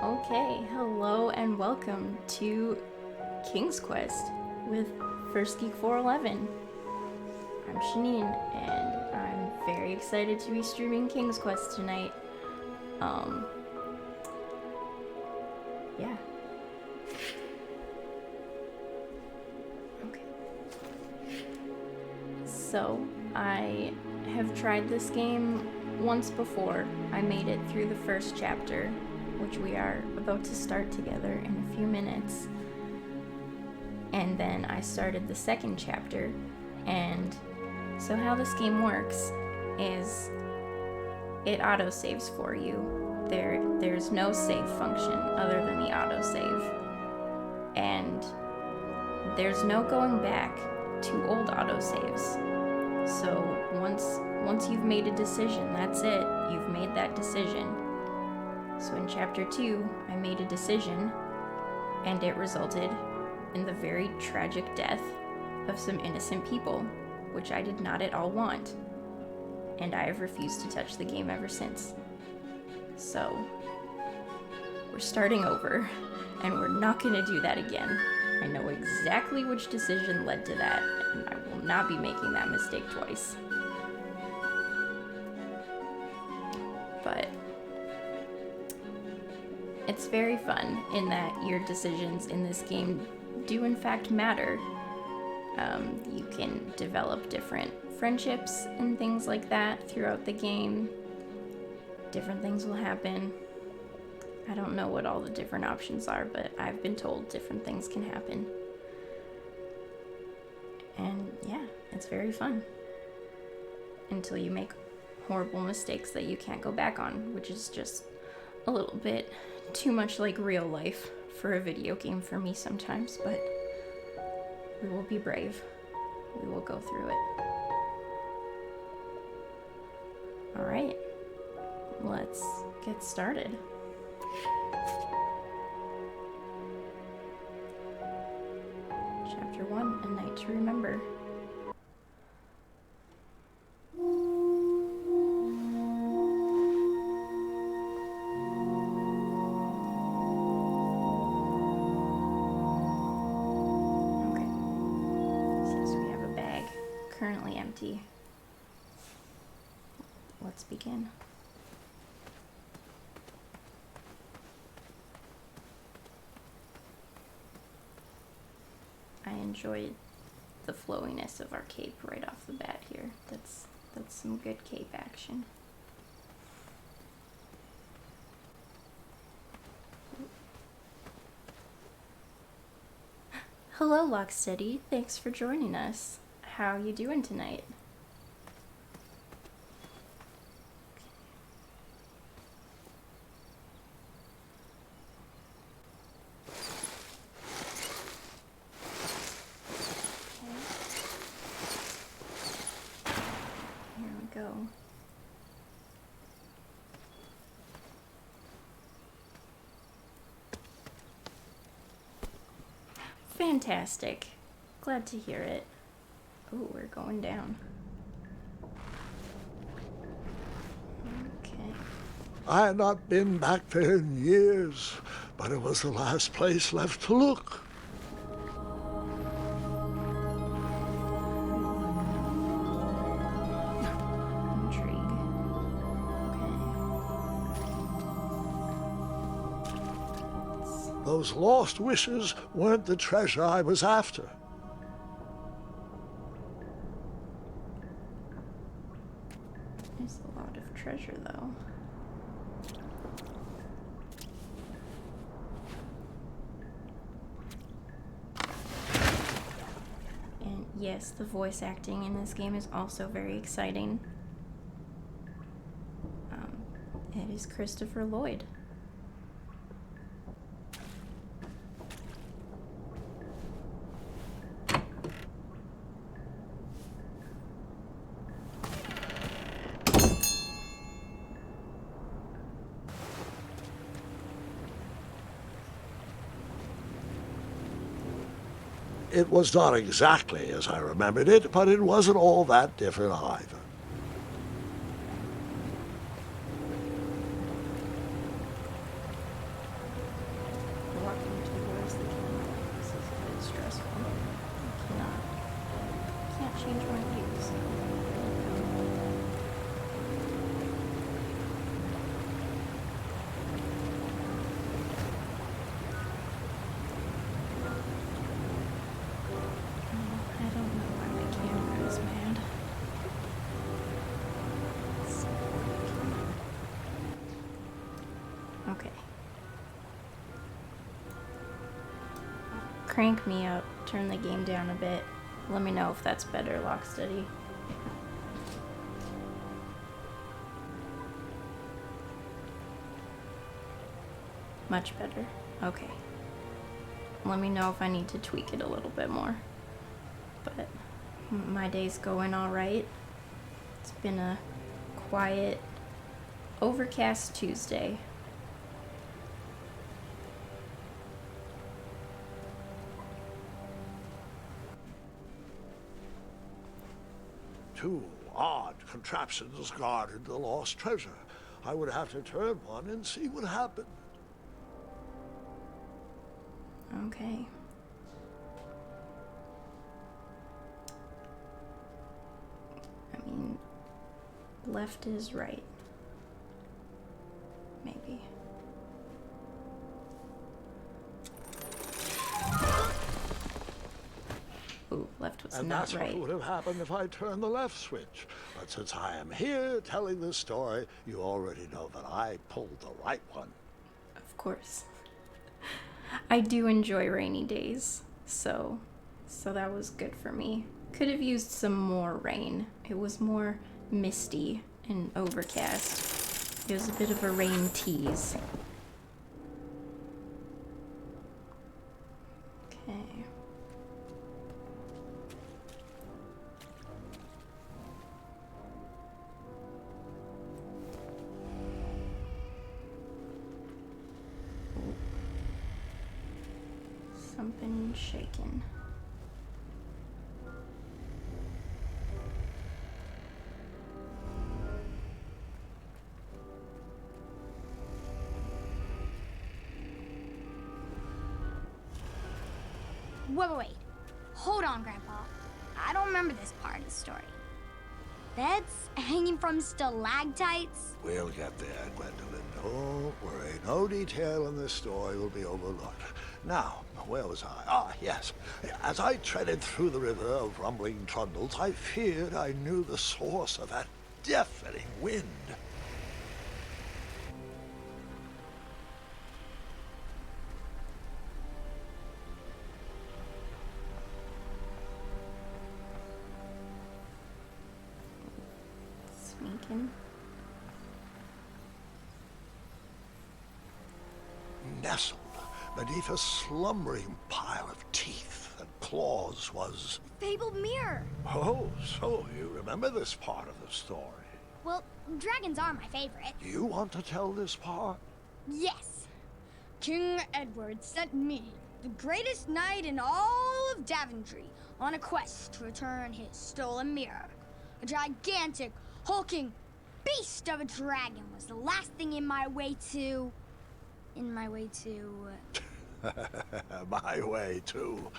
Okay, hello and welcome to King's Quest with First Geek 411. I'm Shaneen and I'm very excited to be streaming King's Quest tonight. Yeah. Okay. So, I have tried this game once before. I made it through the first chapter, which we are about to start together in a few minutes. And then I started the second chapter, and so how this game works is it autosaves for you. There's no save function other than the autosave. And there's no going back to old autosaves. So once you've made a decision, that's it. You've made that decision. So in chapter 2, I made a decision, and it resulted in the very tragic death of some innocent people, which I did not at all want. And I have refused to touch the game ever since. So, we're starting over, and we're not going to do that again. I know exactly which decision led to that, and I will not be making that mistake twice. But it's very fun in that your decisions in this game do in fact matter. You can develop different friendships and things like that throughout the game. Different things will happen. I don't know what all the different options are, but I've been told different things can happen. And yeah, it's very fun. Until you make horrible mistakes that you can't go back on, which is just a little bit too much like real life for a video game for me sometimes, but we will be brave. We will go through it. Alright, let's get started. Chapter 1, A Night to Remember. Currently empty. Let's begin. I enjoyed the flowiness of our cape right off the bat here. That's some good cape action. Hello, Locksteady. Thanks for joining us. How you doing tonight? Okay. Here we go. Fantastic. Glad to hear it. Oh, we're going down. Okay. I had not been back there in years, but it was the last place left to look. Intrigue. Okay. Those lost wishes weren't the treasure I was after. There's a lot of treasure, though. And yes, the voice acting in this game is also very exciting. It is Christopher Lloyd. It was not exactly as I remembered it, but it wasn't all that different either. Okay. Crank me up. Turn the game down a bit. Let me know if that's better, Locksteady. Much better. Okay. Let me know if I need to tweak it a little bit more. But my day's going all right. It's been a quiet, overcast Tuesday. Two odd contraptions guarded the lost treasure. I would have to turn one and see what happened. Okay. I mean, left is right. Maybe. Ooh, left was And not that's right. what would have happened if I turned the left switch. But since I am here telling this story, you already know that I pulled the right one. Of course. I do enjoy rainy days, so that was good for me. Could have used some more rain. It was more misty and overcast. It was a bit of a rain tease. Okay. Something shaking. Wait. Hold on, Grandpa. I don't remember this part of the story. Beds hanging from stalactites? We'll get there, Gwendolyn. Don't worry. No detail in this story will be overlooked. Now, where was I? Ah, yes. As I treaded through the river of rumbling trundles, I feared I knew the source of that deafening wind. Sneaking. Nestled beneath a slumbering pile of teeth and claws was... Fabled mirror. Oh, so you remember this part of the story. Well, dragons are my favorite. You want to tell this part? Yes. King Edward sent me, the greatest knight in all of Daventry, on a quest to return his stolen mirror. A gigantic, hulking beast of a dragon was the last thing in my way to... My way to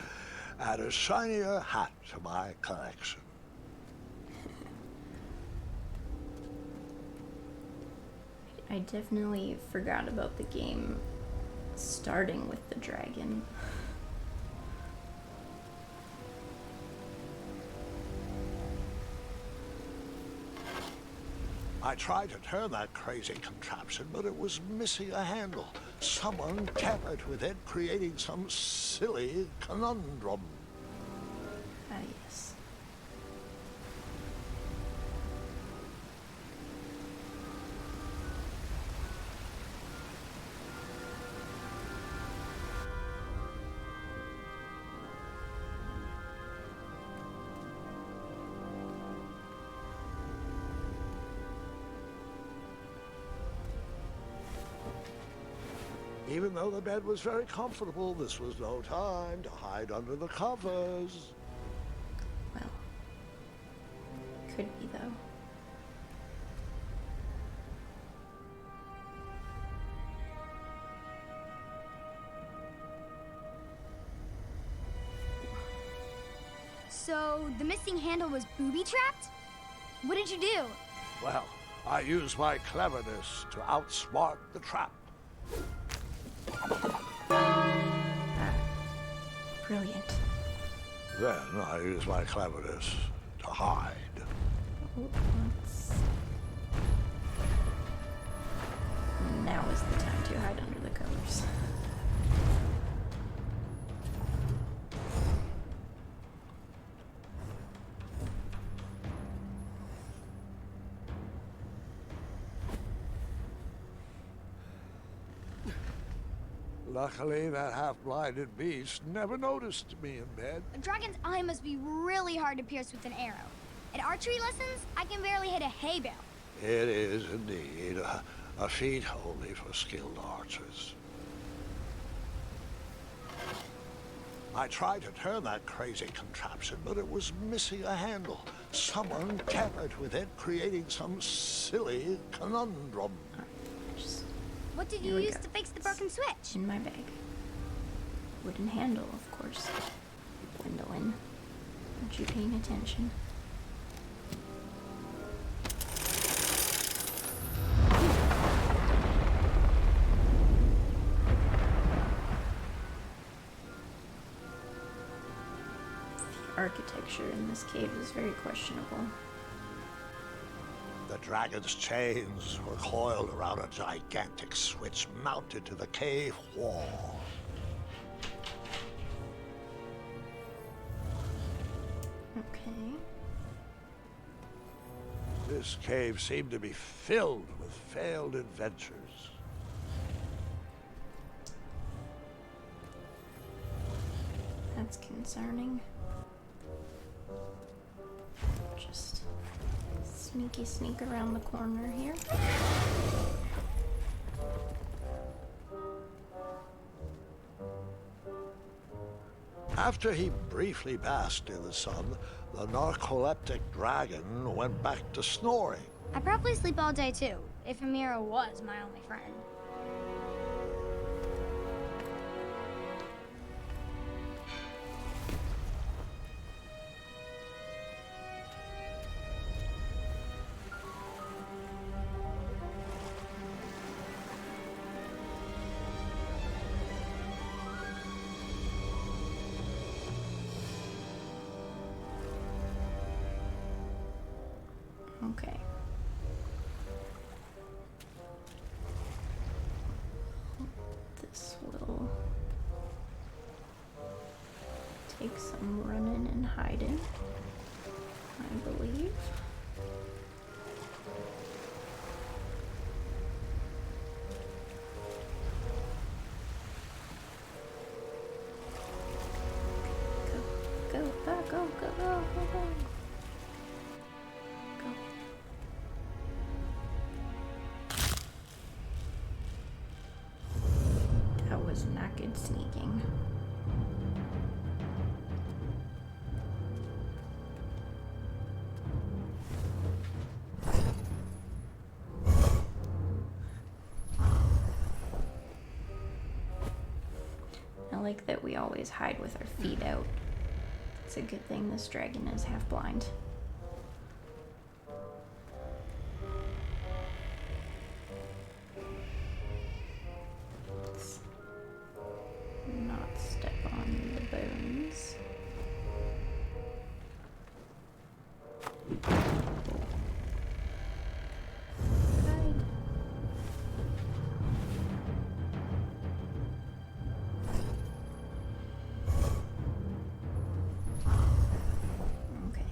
add a shinier hat to my collection. I definitely forgot about the game starting with the dragon. I tried to turn that crazy contraption, but it was missing a handle. Someone tampered with it, creating some silly conundrum. Ah, yes. Even though the bed was very comfortable, this was no time to hide under the covers. Well, could be though. So, the missing handle was booby-trapped? What did you do? Well, I used my cleverness to outsmart the trap. Brilliant. Then I used my cleverness to hide. Now is the time to hide Luckily, that half-blinded beast never noticed me in bed. A dragon's eye must be really hard to pierce with an arrow. At archery lessons, I can barely hit a hay bale. It is indeed a feat only for skilled archers. I tried to turn that crazy contraption, but it was missing a handle. Someone tampered with it, creating some silly conundrum. What did you use to fix the broken switch? In my bag. Wooden handle, of course. Gwendolyn. Aren't you paying attention? The architecture in this cave is very questionable. The dragon's chains were coiled around a gigantic switch mounted to the cave wall. Okay. This cave seemed to be filled with failed adventures. That's concerning. Just sneak around the corner here. After he briefly basked in the sun, the narcoleptic dragon went back to snoring. I probably sleep all day too, if Amira was my only friend. Okay. This will take some running and hiding, I believe. Go, go. That was not good sneaking. I like that we always hide with our feet out. It's a good thing this dragon is half blind. Let's not step on the bones. Hide. Okay.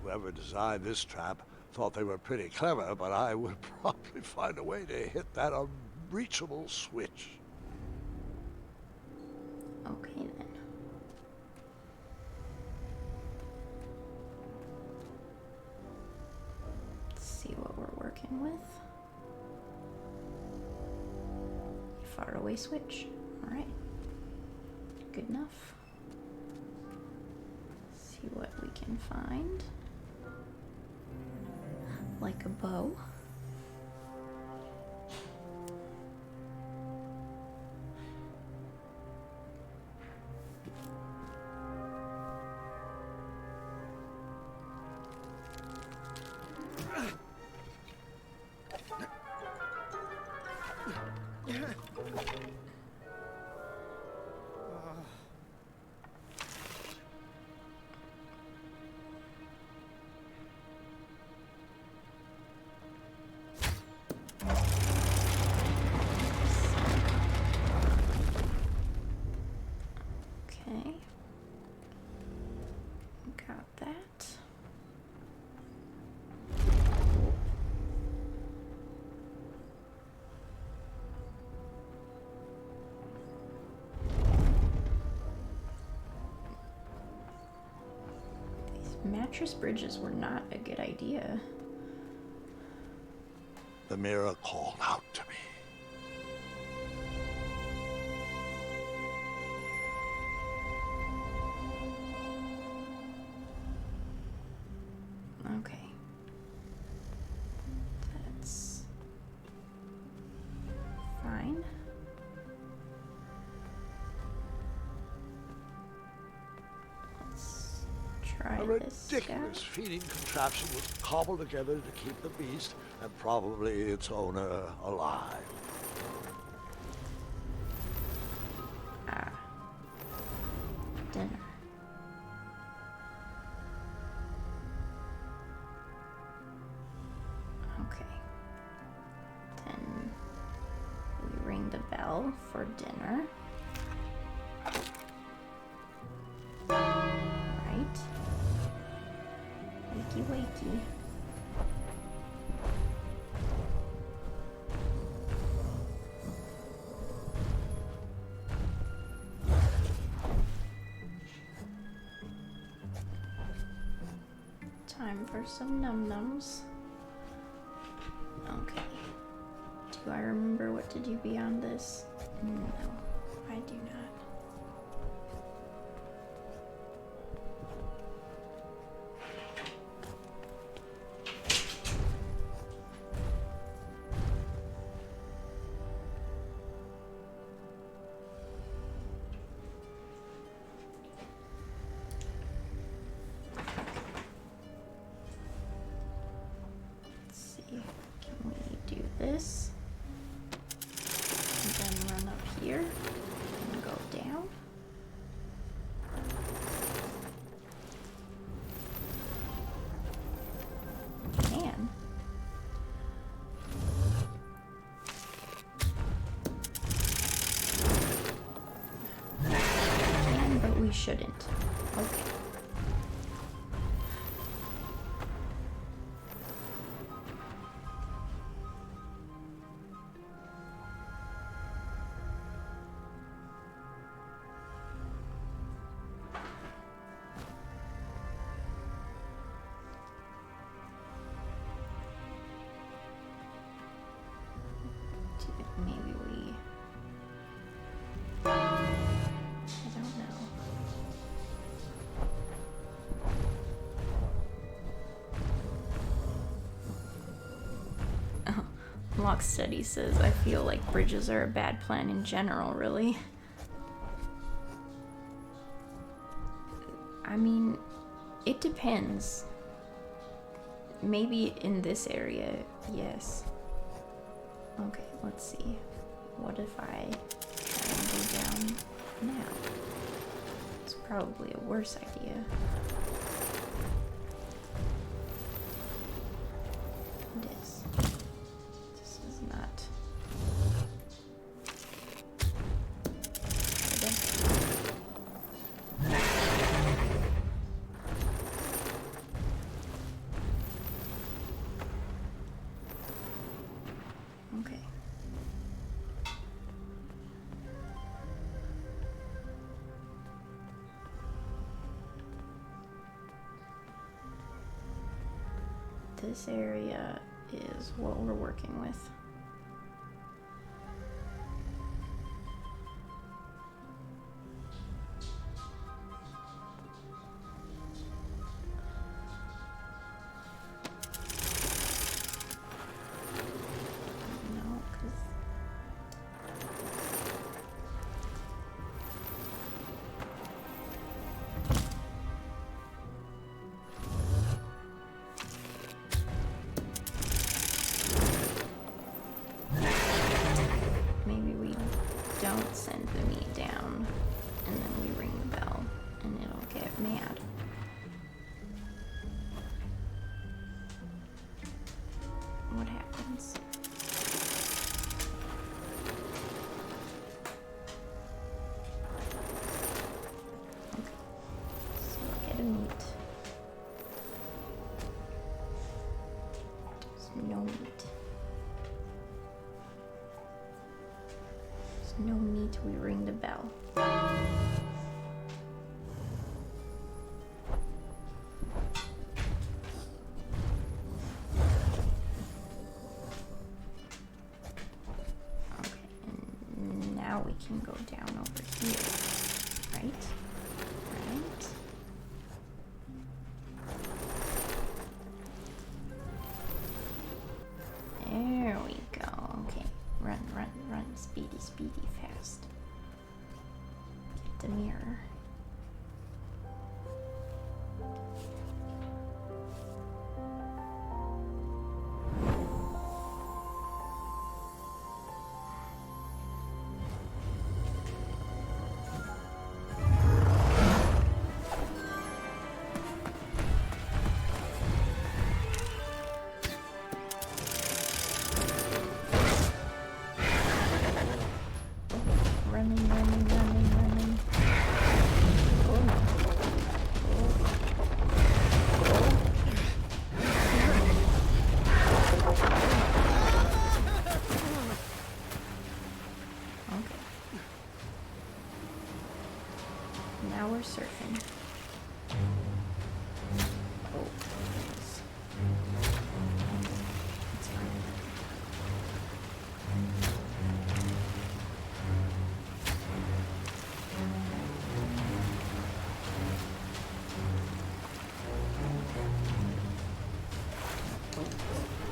Whoever designed this trap thought they were pretty clever, but I would probably find a way to hit that unreachable switch. Okay then. Let's see what we're working with. Far away switch. Alright. Good enough. See what we can find. Like a bow. Got that. These mattress bridges were not a good idea. The mirror called out to me. Okay. That's fine. Let's try A this ridiculous out. feeding contraption was cobbled together to keep the beast and probably its owner alive. Ah. Dinner. Okay. Then we ring the bell for dinner. Right. Wakey wakey. Time for some num-nums. Okay. Do I remember what to do beyond this? No, I do not. Let's see. Can we do this? And then run up here and go down. Man. Can, but we shouldn't. Okay. Maybe we... I don't know. Oh, Lock Steady says, I feel like bridges are a bad plan in general, really. I mean, it depends. Maybe in this area, yes. Okay, let's see. What if I try and go down now? It's probably a worse idea. It is. This is not okay. This area is what we're working with. No, 'cause maybe we don't send the meat down and then we ring the bell and it'll get mad. What happens? Okay. So we'll get a meat. we ring the bell. Okay, and now we can go down over here, right? Right. There we go. Okay. Run, run, run. Speedy, speedy, fast. Get the mirror. Running, running, running, running. Oh no. Okay. Now we're surfing. Oh, yes. It's fine.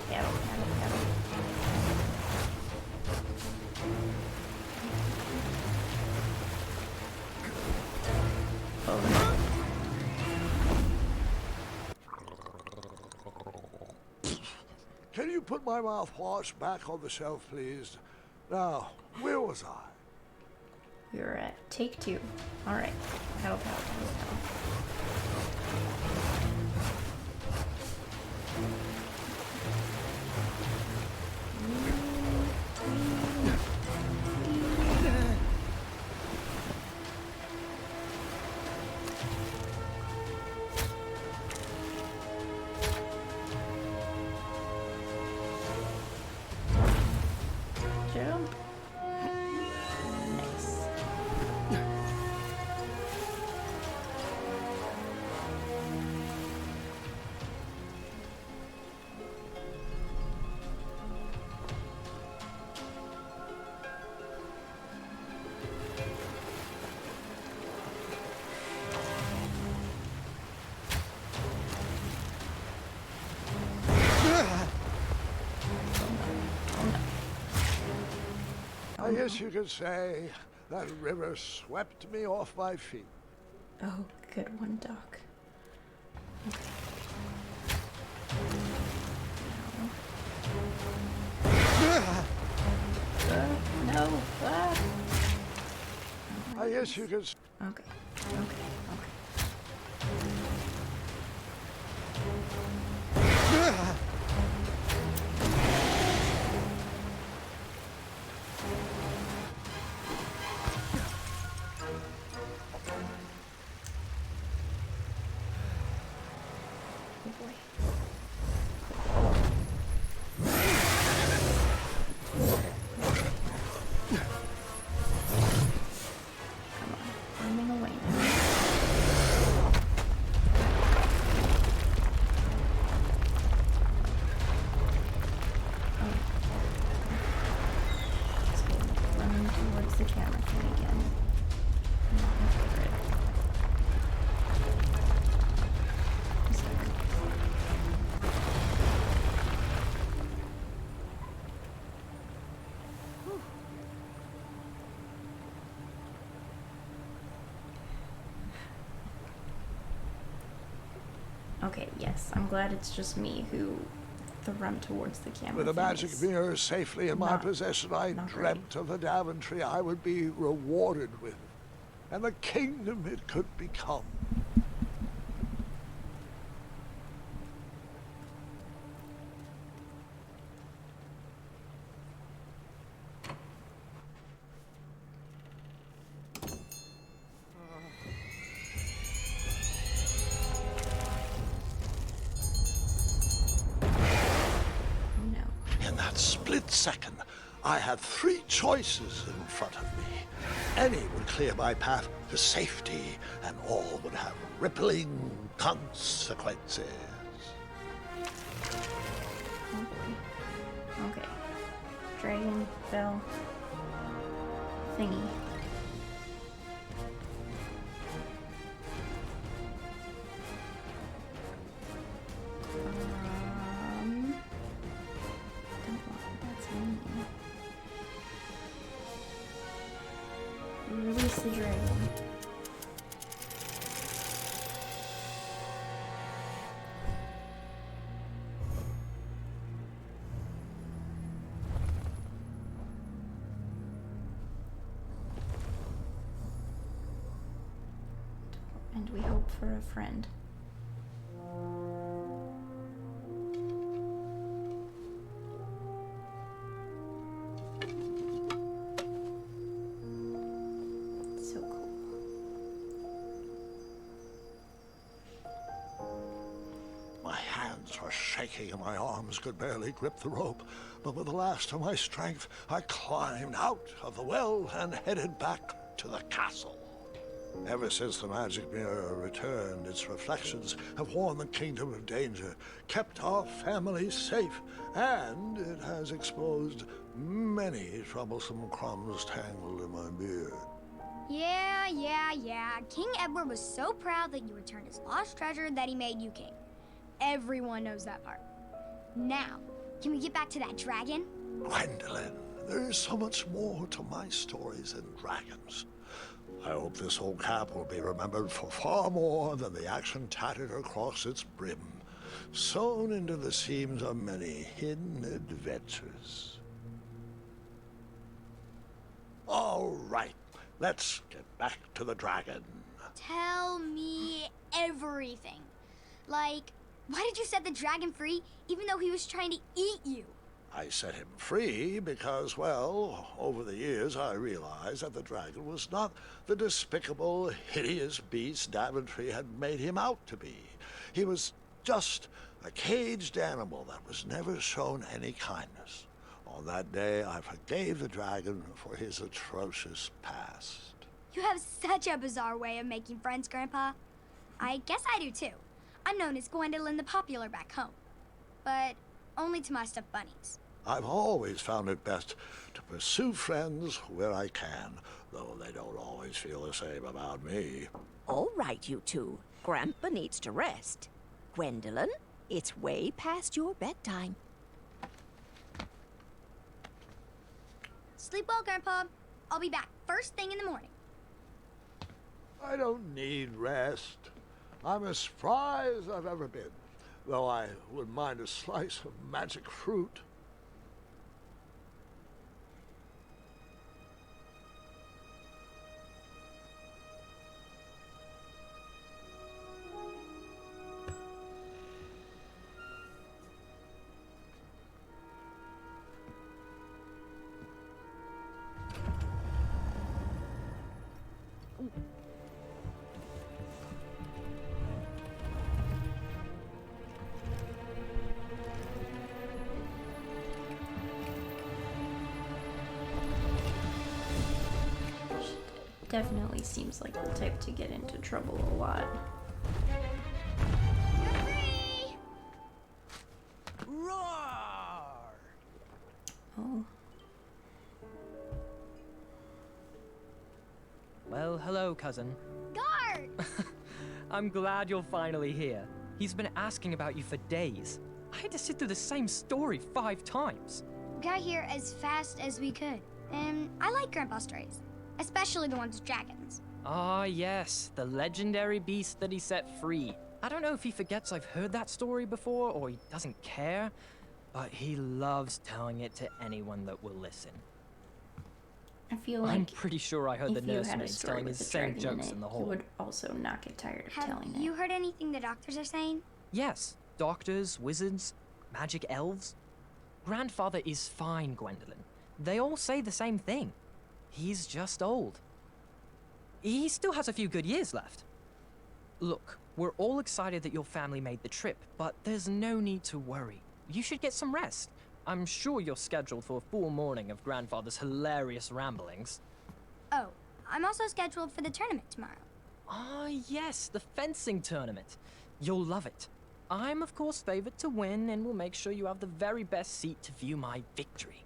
Paddle, paddle, paddle. Oh no. Can you put my mouthwash back on the shelf, please? Now, where was I? We're at take 2. Alright. Paddle, paddle, paddle, paddle. Jump. Nice. I guess you could say that river swept me off my feet. Oh, good one, Doc. Okay. No. Ah. I guess you could. Okay. Okay. Oh boy. Come on, running away now. Oh. Let's go running towards the camera thing again. Not my favorite. Sorry. Okay, yes, I'm glad it's just me who the run towards the camera. With the thing magic is mirror safely in my not- possession, I not dreamt of the Daventry I would be rewarded with, and the kingdom it could become. Oh no. In that split second, I had 3 choices in front of me. Any would clear my path to safety, and all would have rippling consequences. Okay. Dragon bell thingy. Don't want that's mean. Release the dragon. And we hope for a friend. So cool. My hands were shaking and my arms could barely grip the rope, but with the last of my strength, I climbed out of the well and headed back to the castle. Ever since the magic mirror returned, its reflections have warned the kingdom of danger, kept our family safe, and it has exposed many troublesome crumbs tangled in my beard. Yeah. King Edward was so proud that you returned his lost treasure that he made you king. Everyone knows that part. Now, can we get back to that dragon? Gwendolyn, there is so much more to my stories than dragons. I hope this old cap will be remembered for far more than the action tattered across its brim, sewn into the seams of many hidden adventures. All right, let's get back to the dragon. Tell me everything. Like, why did you set the dragon free even though he was trying to eat you? I set him free because, well, over the years I realized that the dragon was not the despicable, hideous beast Daventry had made him out to be. He was just a caged animal that was never shown any kindness. On that day, I forgave the dragon for his atrocious past. You have such a bizarre way of making friends, Grandpa. I guess I do too. I'm known as Gwendolyn the Popular back home, but only to my stuffed bunnies. I've always found it best to pursue friends where I can, though they don't always feel the same about me. All right, you two. Grandpa needs to rest. Gwendolyn, it's way past your bedtime. Sleep well, Grandpa. I'll be back first thing in the morning. I don't need rest. I'm as spry as I've ever been, though I wouldn't mind a slice of magic fruit. Definitely seems like the type to get into trouble a lot. You're free! Roar! Oh. Well, hello, cousin. Guard! I'm glad you're finally here. He's been asking about you for days. I had to sit through the same story 5 times. We got here as fast as we could, and I like Grandpa's stories, especially the ones with dragons. Ah, yes, the legendary beast that he set free. I don't know if he forgets I've heard that story before or he doesn't care, but he loves telling it to anyone that will listen. I feel like I'm pretty sure I heard the if you had a nursemaids story telling with his a same dragon jokes in in the it, you hall. would also not get tired of Have telling you it. heard anything the doctors are saying? Yes, doctors, wizards, magic elves. Grandfather is fine, Gwendolyn. They all say the same thing. He's just old. He still has a few good years left. Look, we're all excited that your family made the trip, but there's no need to worry. You should get some rest. I'm sure you're scheduled for a full morning of Grandfather's hilarious ramblings. Oh, I'm also scheduled for the tournament tomorrow. Ah, yes, the fencing tournament. You'll love it. I'm, of course, favored to win and will make sure you have the very best seat to view my victory.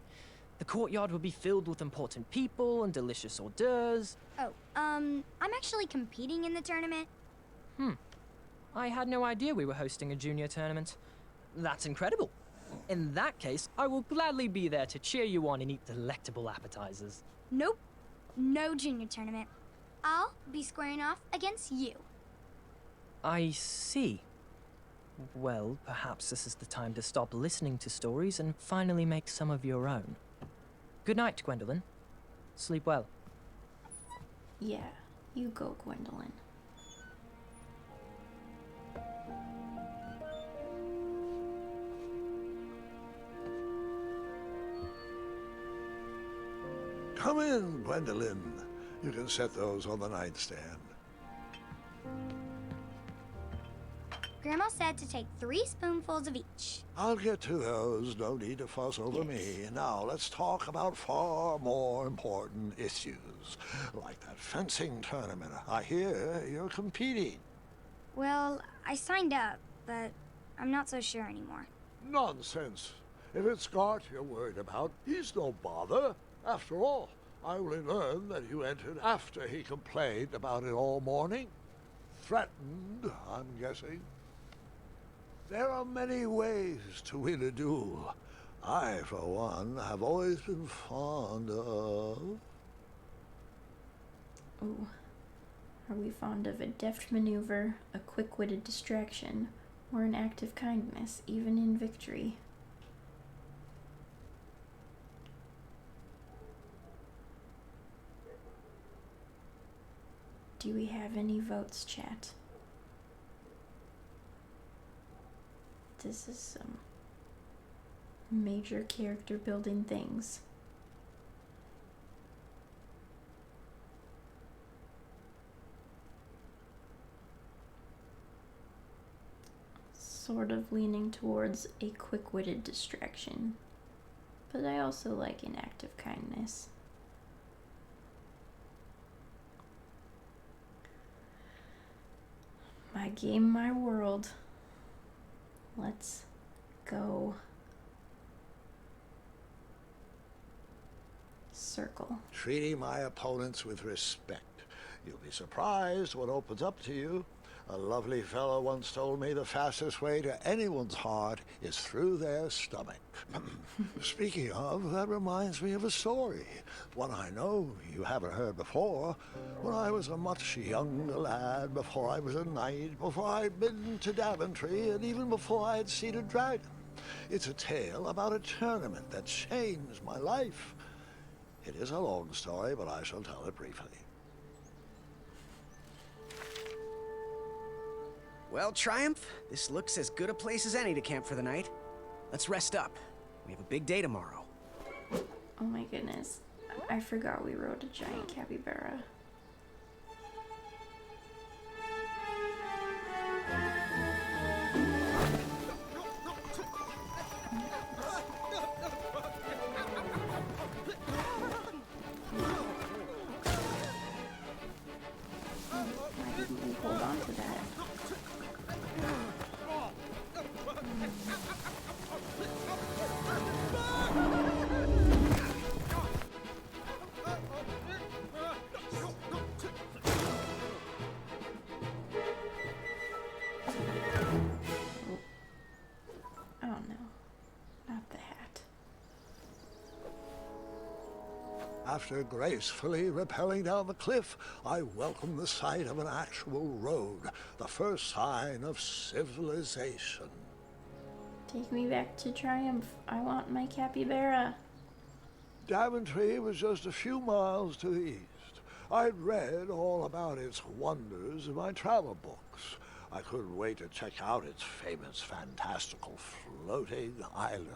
The courtyard will be filled with important people and delicious hors d'oeuvres. Oh, I'm actually competing in the tournament. I had no idea we were hosting a junior tournament. That's incredible. In that case, I will gladly be there to cheer you on and eat delectable appetizers. Nope, no junior tournament. I'll be squaring off against you. I see. Well, perhaps this is the time to stop listening to stories and finally make some of your own. Good night, Gwendolyn. Sleep well. Yeah, you go, Gwendolyn. Come in, Gwendolyn. You can set those on the nightstand. Grandma said to take 3 spoonfuls of each. I'll get to those. No need to fuss over me. Now, let's talk about far more important issues. Like that fencing tournament. I hear you're competing. Well, I signed up, but I'm not so sure anymore. Nonsense. If it's Scott you're worried about, he's no bother. After all, I only learned that you entered after he complained about it all morning. Threatened, I'm guessing. There are many ways to win a duel. I, for one, have always been fond of... Ooh. Are we fond of a deft maneuver, a quick-witted distraction, or an act of kindness, even in victory? Do we have any votes, chat? This is some major character building things. Sort of leaning towards a quick-witted distraction, but I also like an act of kindness. My game, my world. Let's go. Circle. Treating my opponents with respect. You'll be surprised what opens up to you. A lovely fellow once told me the fastest way to anyone's heart is through their stomach. Speaking of, that reminds me of a story. One I know you haven't heard before. When I was a much younger lad, before I was a knight, before I'd been to Daventry, and even before I had seen a dragon. It's a tale about a tournament that changed my life. It is a long story, but I shall tell it briefly. Well, Triumph, this looks as good a place as any to camp for the night. Let's rest up. We have a big day tomorrow. Oh my goodness. I forgot we rode a giant capybara. Why didn't we hold on to that? Oh no, not the hat. After gracefully rappelling down the cliff, I welcomed the sight of an actual road, the first sign of civilization. Take me back to Triumph. I want my capybara. Daventry was just a few miles to the east. I'd read all about its wonders in my travel books. I couldn't wait to check out its famous, fantastical floating island.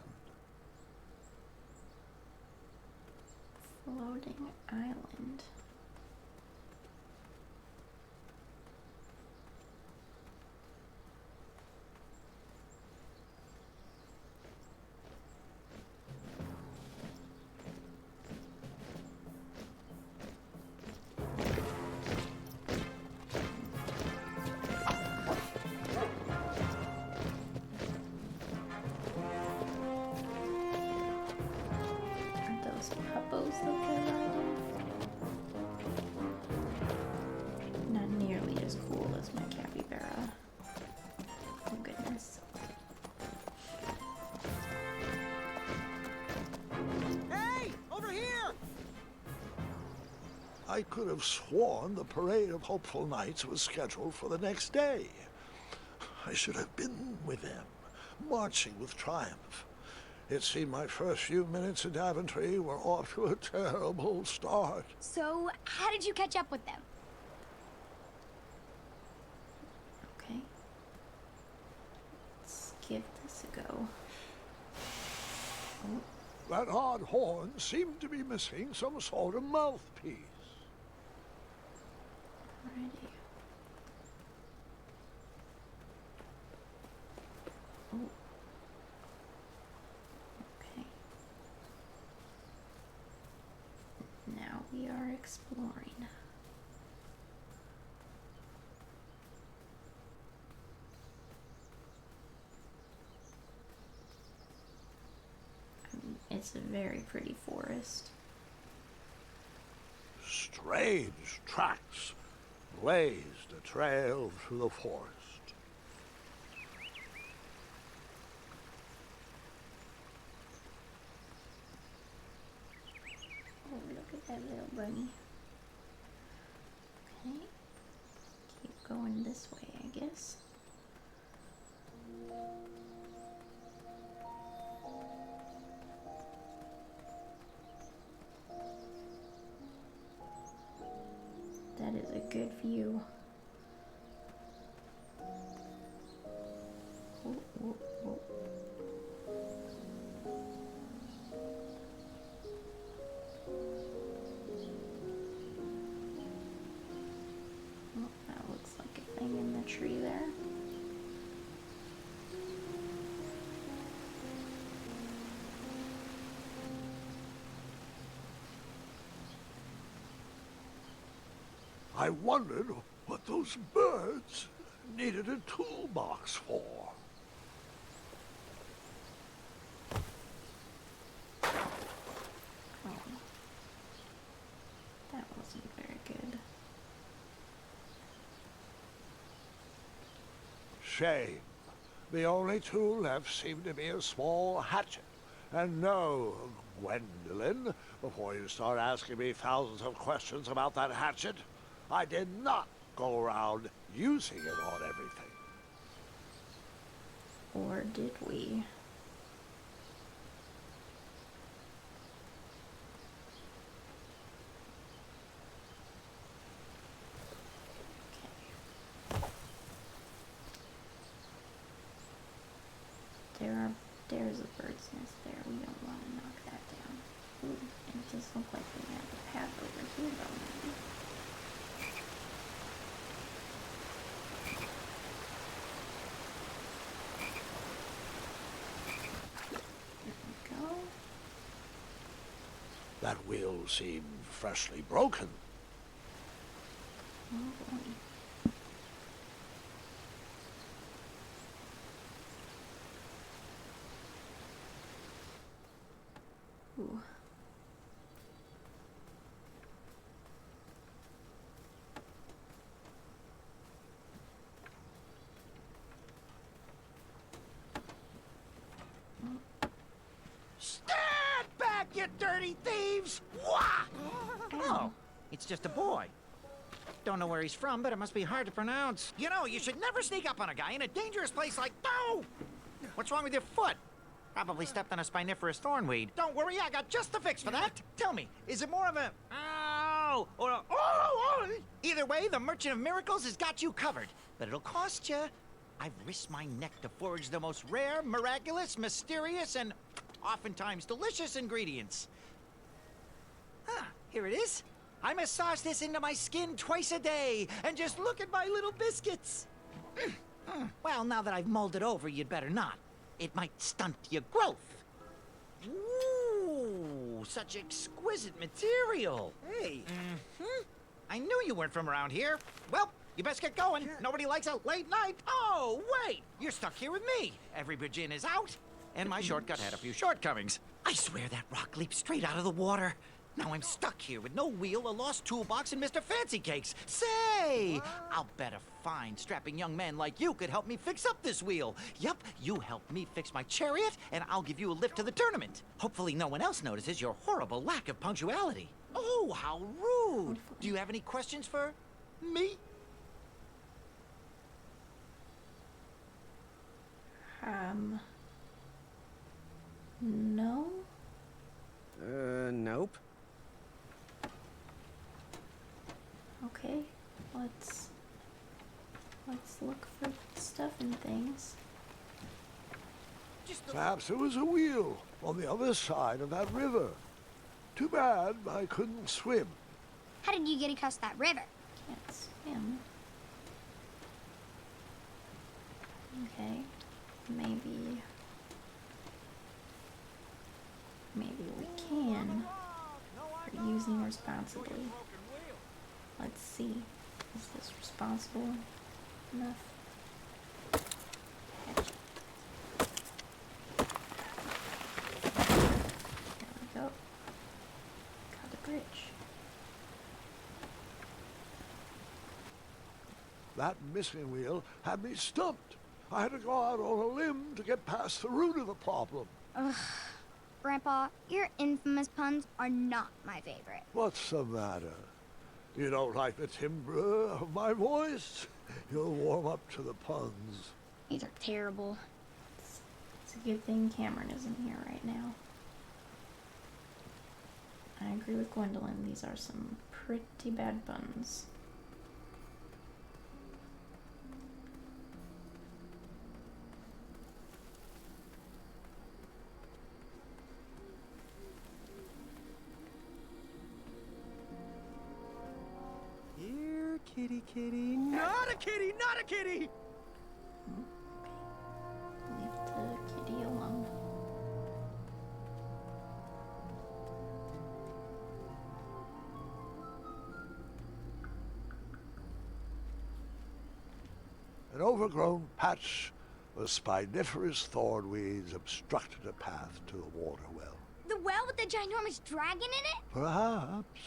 Floating island. I could have sworn the parade of hopeful knights was scheduled for the next day. I should have been with them, marching with triumph. It seemed my first few minutes in Daventry were off to a terrible start. So, how did you catch up with them? Okay. Let's give this a go. Oh, That odd horn seemed to be missing some sort of mouthpiece. alrighty. Oh. Okay. Now we are exploring. It's a very pretty forest. Strange tracks blazed a trail through the forest. Oh, look at that little bunny. Okay. Keep going this way, I guess. That is a good view. Oh, oh, oh. Oh, that looks like a thing in the tree there. I wondered what those birds needed a toolbox for. Oh. That wasn't very good. Shame. The only tool left seemed to be a small hatchet. And no, Gwendolyn, before you start asking me thousands of questions about that hatchet, I did not go around using it on everything. Or did we? Okay. There's a bird's nest there. We don't want to knock that down. Ooh, it does look like we have a path over here though, maybe. Go. That wheel seemed freshly broken. Oh boy. Ooh. Stand back, you dirty thieves! Wah! Oh, it's just a boy. Don't know where he's from, but it must be hard to pronounce. You know, you should never sneak up on a guy in a dangerous place like... No! What's wrong with your foot? Probably stepped on a spiniferous thornweed. Don't worry, I got just the fix for that. Tell me, is it more of a... Ow! Or a... Oh! Either way, the Merchant of Miracles has got you covered. But it'll cost you. I've risked my neck to forage the most rare, miraculous, mysterious, and oftentimes delicious ingredients. Ah, here it is. I massage this into my skin twice a day, and just look at my little biscuits. Well, now that I've mulled it over, you'd better not. It might stunt your growth. Ooh, such exquisite material. Hey, I knew you weren't from around here. Well, you best get going. Nobody likes a late night. Oh, wait, you're stuck here with me. Every bridge in is out, and my shortcut had a few shortcomings. I swear that rock leaped straight out of the water. Now I'm stuck here with no wheel, a lost toolbox, and Mr. Fancy Cakes. Say, I'll bet a fine, strapping young man like you could help me fix up this wheel. Yup, you help me fix my chariot, and I'll give you a lift to the tournament. Hopefully no one else notices your horrible lack of punctuality. Oh, how rude! Do you have any questions for me? No? Nope. Okay, let's look for stuff and things. Perhaps there was a wheel on the other side of that river. Too bad I couldn't swim. How did you get across that river? Can't swim. Okay, maybe we can. We're using responsibly. Let's see. Is this responsible enough? Hatchet. There we go. Got a bridge. That missing wheel had me stumped. I had to go out on a limb to get past the root of the problem. Ugh. Grandpa, your infamous puns are not my favorite. What's the matter? You don't like the timbre of my voice? You'll warm up to the puns. These are terrible. It's a good thing Cameron isn't here right now. I agree with Gwendolyn. These are some pretty bad puns. Here, kitty, kitty. Not a kitty, not a kitty! Leave the kitty alone. An overgrown patch of spiniferous thornweeds obstructed a path to the water well. The well with the ginormous dragon in it? Perhaps.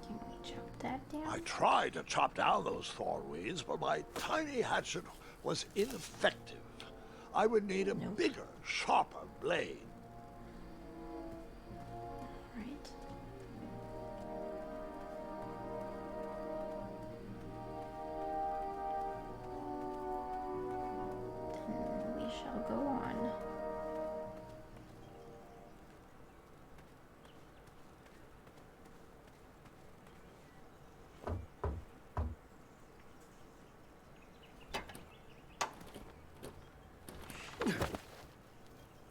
Can we chop that down? I tried to chop down those thornweeds, but my tiny hatchet was ineffective. I would need a bigger, sharper blade. Right. Then we shall go on.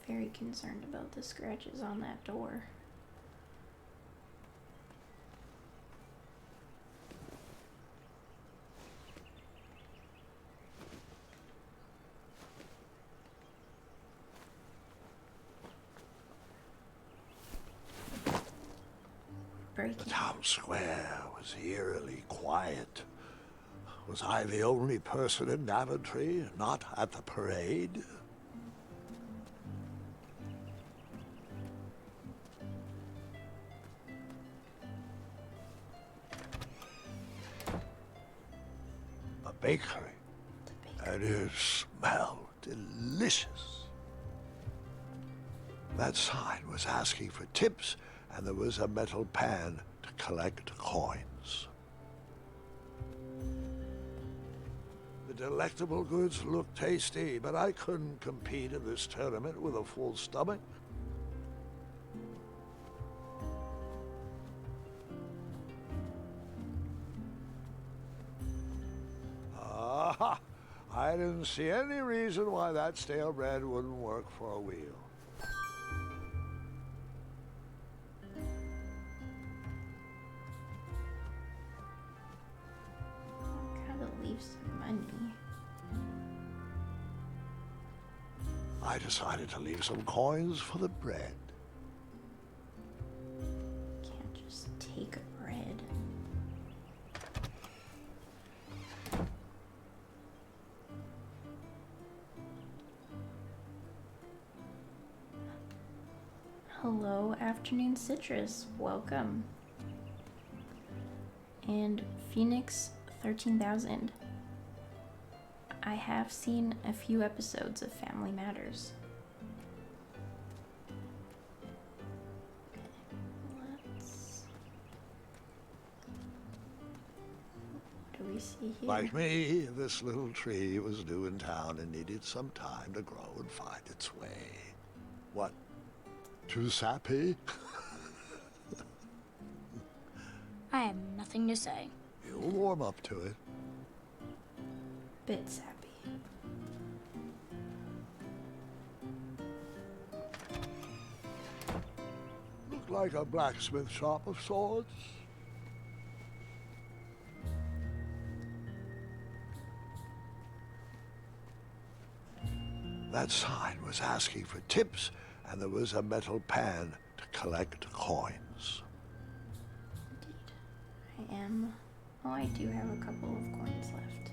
Very concerned about the scratches on that door. The town square was eerily quiet. Was I the only person in Daventry not at the parade? A bakery. And it smelled delicious. That sign was asking for tips, and there was a metal pan to collect coins. The delectable goods looked tasty, but I couldn't compete in this tournament with a full stomach. Ah, I didn't see any reason why that stale bread wouldn't work for a wheel. Gotta leave some money. I decided to leave some coins for the bread. Can't just take bread. Hello, Afternoon Citrus. Welcome. And Phoenix 13,000. I have seen a few episodes of Family Matters. see here. Like me, this little tree was new in town and needed some time to grow and find its way. What? Too sappy? I have nothing to say. You'll warm up to it. Bit sappy. Looked like a blacksmith shop of sorts. That sign was asking for tips, and there was a metal pan to collect coins. Indeed. I am. Oh, I do have a couple of coins left.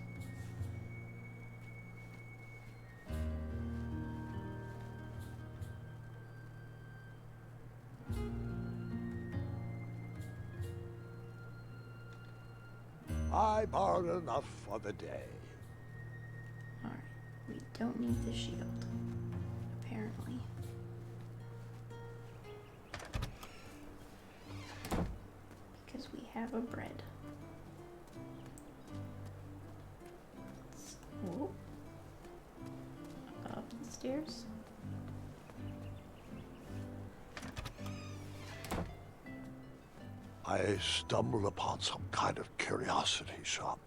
I borrowed enough for the day. Alright. We don't need the shield. Apparently. Because we have a bread. Whoop. Up the stairs. I stumbled upon some kind of curiosity shop.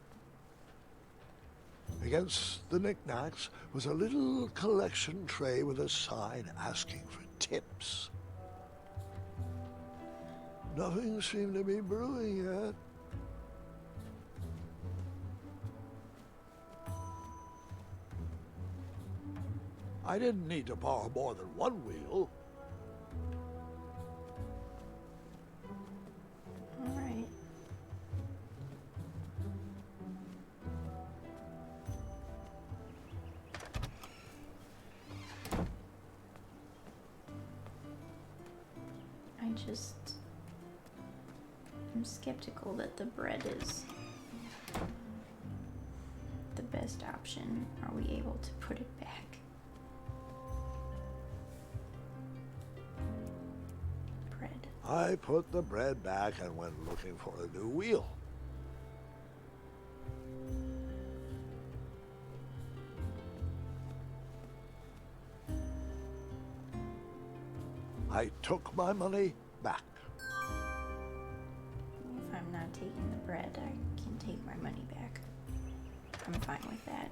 Against the knickknacks was a little collection tray with a sign asking for tips. Nothing seemed to be brewing yet. I didn't need to borrow more than one wheel. Alright. I'm skeptical that the bread is the best option. Are we able to put it back? Bread. I put the bread back and went looking for a new wheel. I took my money back. If I'm not taking the bread, I can take my money back. I'm fine with that.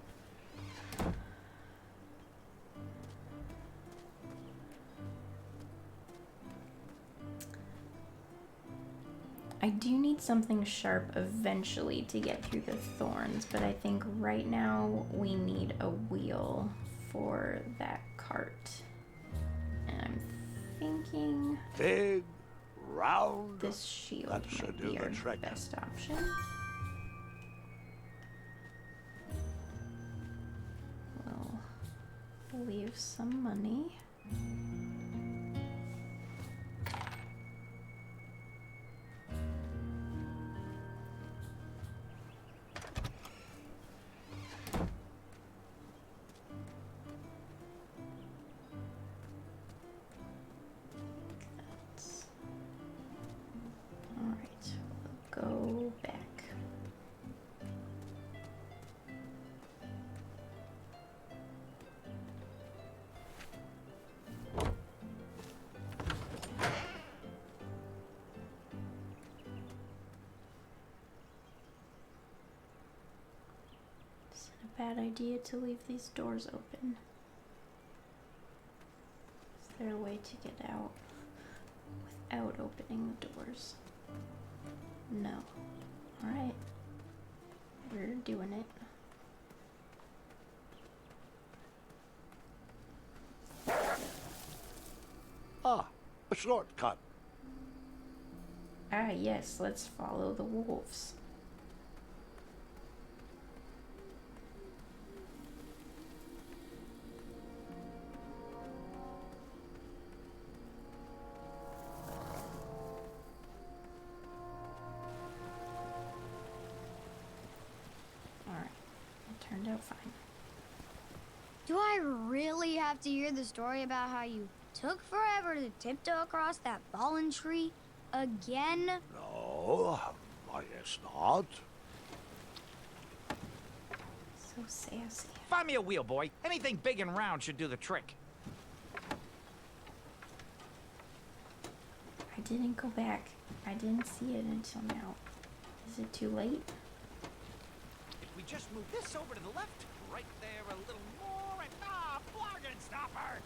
I do need something sharp eventually to get through the thorns, but I think right now we need a wheel for that cart. And I'm thinking Big, round. this shield That should might do be the our trick. best option. We'll leave some money. That's all right. We'll go back. Is it a bad idea to leave these doors open? Is there a way to get out without opening the doors? No. Alright. We're doing it. Ah, a shortcut. Ah, yes, let's follow the wolves. Alright, it turned out fine. Do I really have to hear the story about how you took forever to tiptoe across that fallen tree again? No, I guess not. sassy. Find me a wheel, boy. Anything big and round should do the trick. I didn't go back. I didn't see it until now. Is it too late? If we just move this over to the left, right there a little more, and bargain stopper!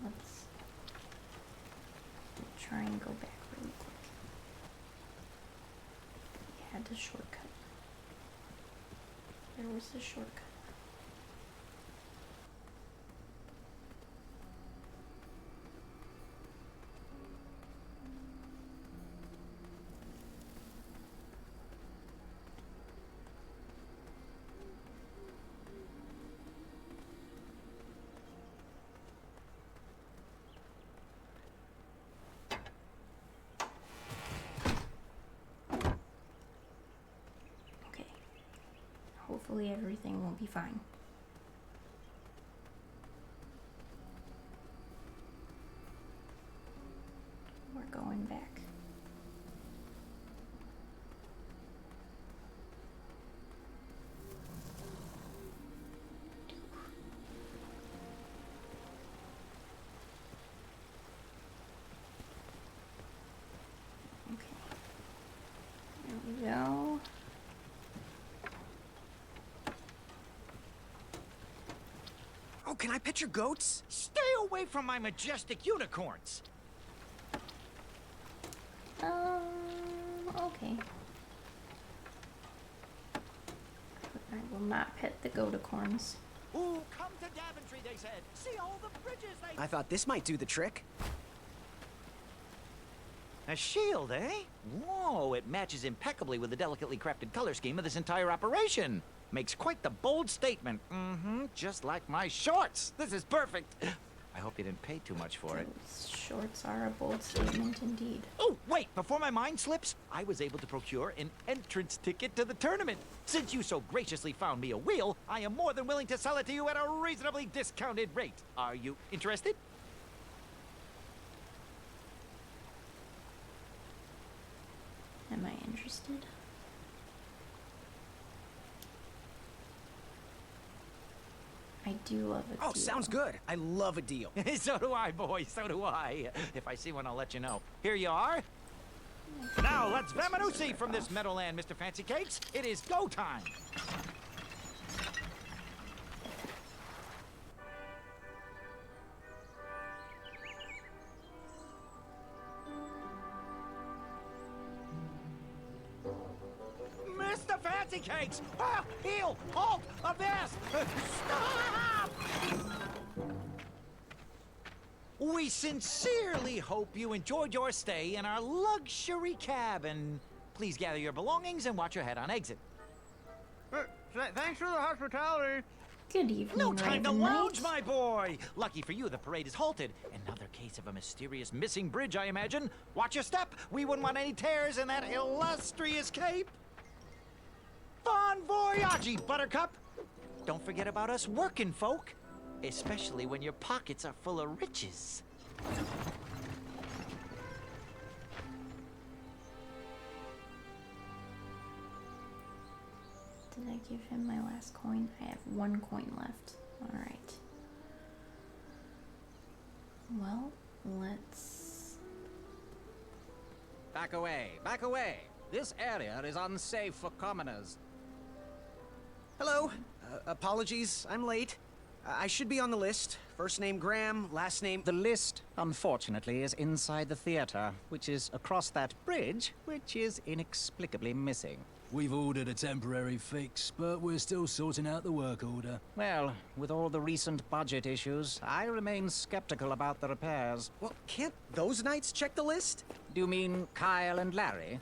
Let's try and go back really quick. We had the shortcut. There was the shortcut. Hopefully everything will be fine. We're going back. Okay. There we go. Oh, can I pet your goats? Stay away from my majestic unicorns! Okay. I will not pet the goaticorns. Ooh, come to Daventry, they said. See all the bridges they... I thought this might do the trick. A shield, eh? Whoa, it matches impeccably with the delicately crafted color scheme of this entire operation. Makes quite the bold statement. Just like my shorts. This is perfect. I hope you didn't pay too much for it. Those shorts are a bold statement indeed. Oh, wait, before my mind slips, I was able to procure an entrance ticket to the tournament. Since you so graciously found me a wheel, I am more than willing to sell it to you at a reasonably discounted rate. Are you interested? Am I interested? I do love a deal. Oh, sounds good. I love a deal. So do I, boy, so do I. If I see one, I'll let you know. Here you are. Now, let's Vamanusi from this Meadowland, Mr. Fancy Cakes. It is go time. Mr. Fancy Cakes! Ah, heel! Halt! Avast! Stop! We sincerely hope you enjoyed your stay in our luxury cabin. Please gather your belongings and watch your head on exit. Thanks for the hospitality. Good evening, No time to Raven lounge, Knight. my boy! Lucky for you, the parade is halted. Another case of a mysterious missing bridge, I imagine. Watch your step. We wouldn't want any tears in that illustrious cape. Bon voyage, Buttercup! Don't forget about us working folk, especially when your pockets are full of riches. Did I give him my last coin? I have one coin left. Alright. Well, let's... Back away, back away. This area is unsafe for commoners. Hello. Apologies, I'm late. I should be on the list. First name Graham, last name... The list, unfortunately, is inside the theater, which is across that bridge, which is inexplicably missing. We've ordered a temporary fix, but we're still sorting out the work order. Well, with all the recent budget issues, I remain skeptical about the repairs. Well, can't those knights check the list? Do you mean Kyle and Larry?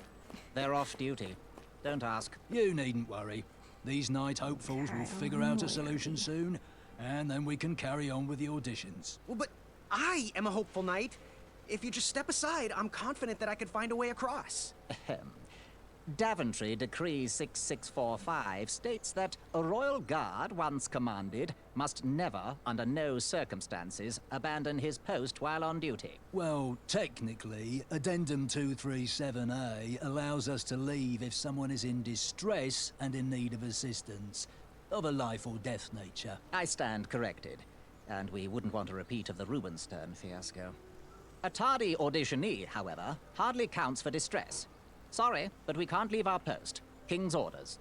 They're off duty. Don't ask. You needn't worry. These night hopefuls will figure out a solution soon, and then we can carry on with the auditions. Well, but I am a hopeful knight. If you just step aside, I'm confident that I could find a way across. Ahem. Daventry Decree 6645 states that a royal guard, once commanded, must never, under no circumstances, abandon his post while on duty. Well, technically, Addendum 237A allows us to leave if someone is in distress and in need of assistance, of a life or death nature. I stand corrected, and we wouldn't want a repeat of the Rubenstern fiasco. A tardy auditionee, however, hardly counts for distress. Sorry, but we can't leave our post. King's orders.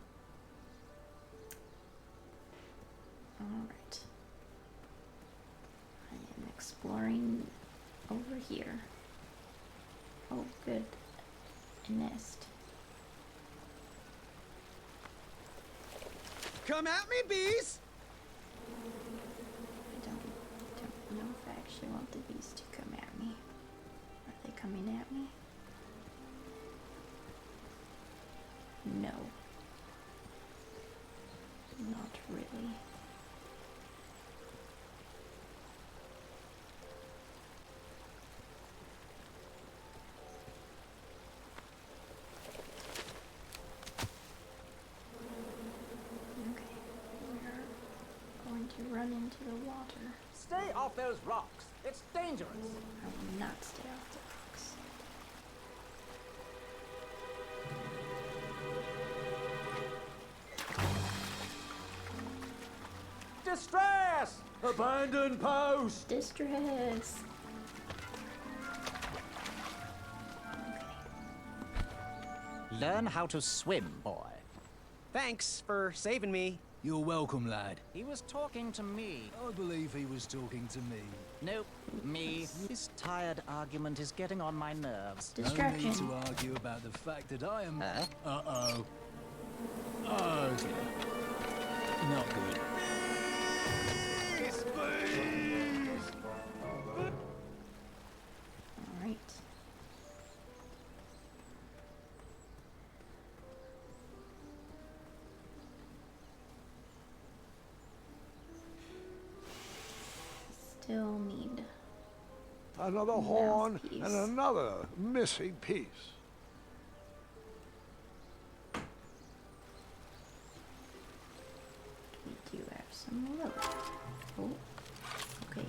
Alright. I am exploring over here. Oh, good. A nest. Come at me, bees! I don't know if I actually want the bees to come at me. Are they coming at me? No. Not really. Okay, we're going to run into the water. Stay off those rocks. It's dangerous. I will not stay off the rocks. Distress! Abandon post! Distress! Learn how to swim, boy. Thanks for saving me. You're welcome, lad. He was talking to me. I believe he was talking to me. Nope, me. This tired argument is getting on my nerves. Distraction. No need to argue about the fact that I am... Huh? Uh-oh. Oh, dear. Not good. Alright. Still need Another horn mouthpiece. and another missing piece. We do have some rope. Oh, okay.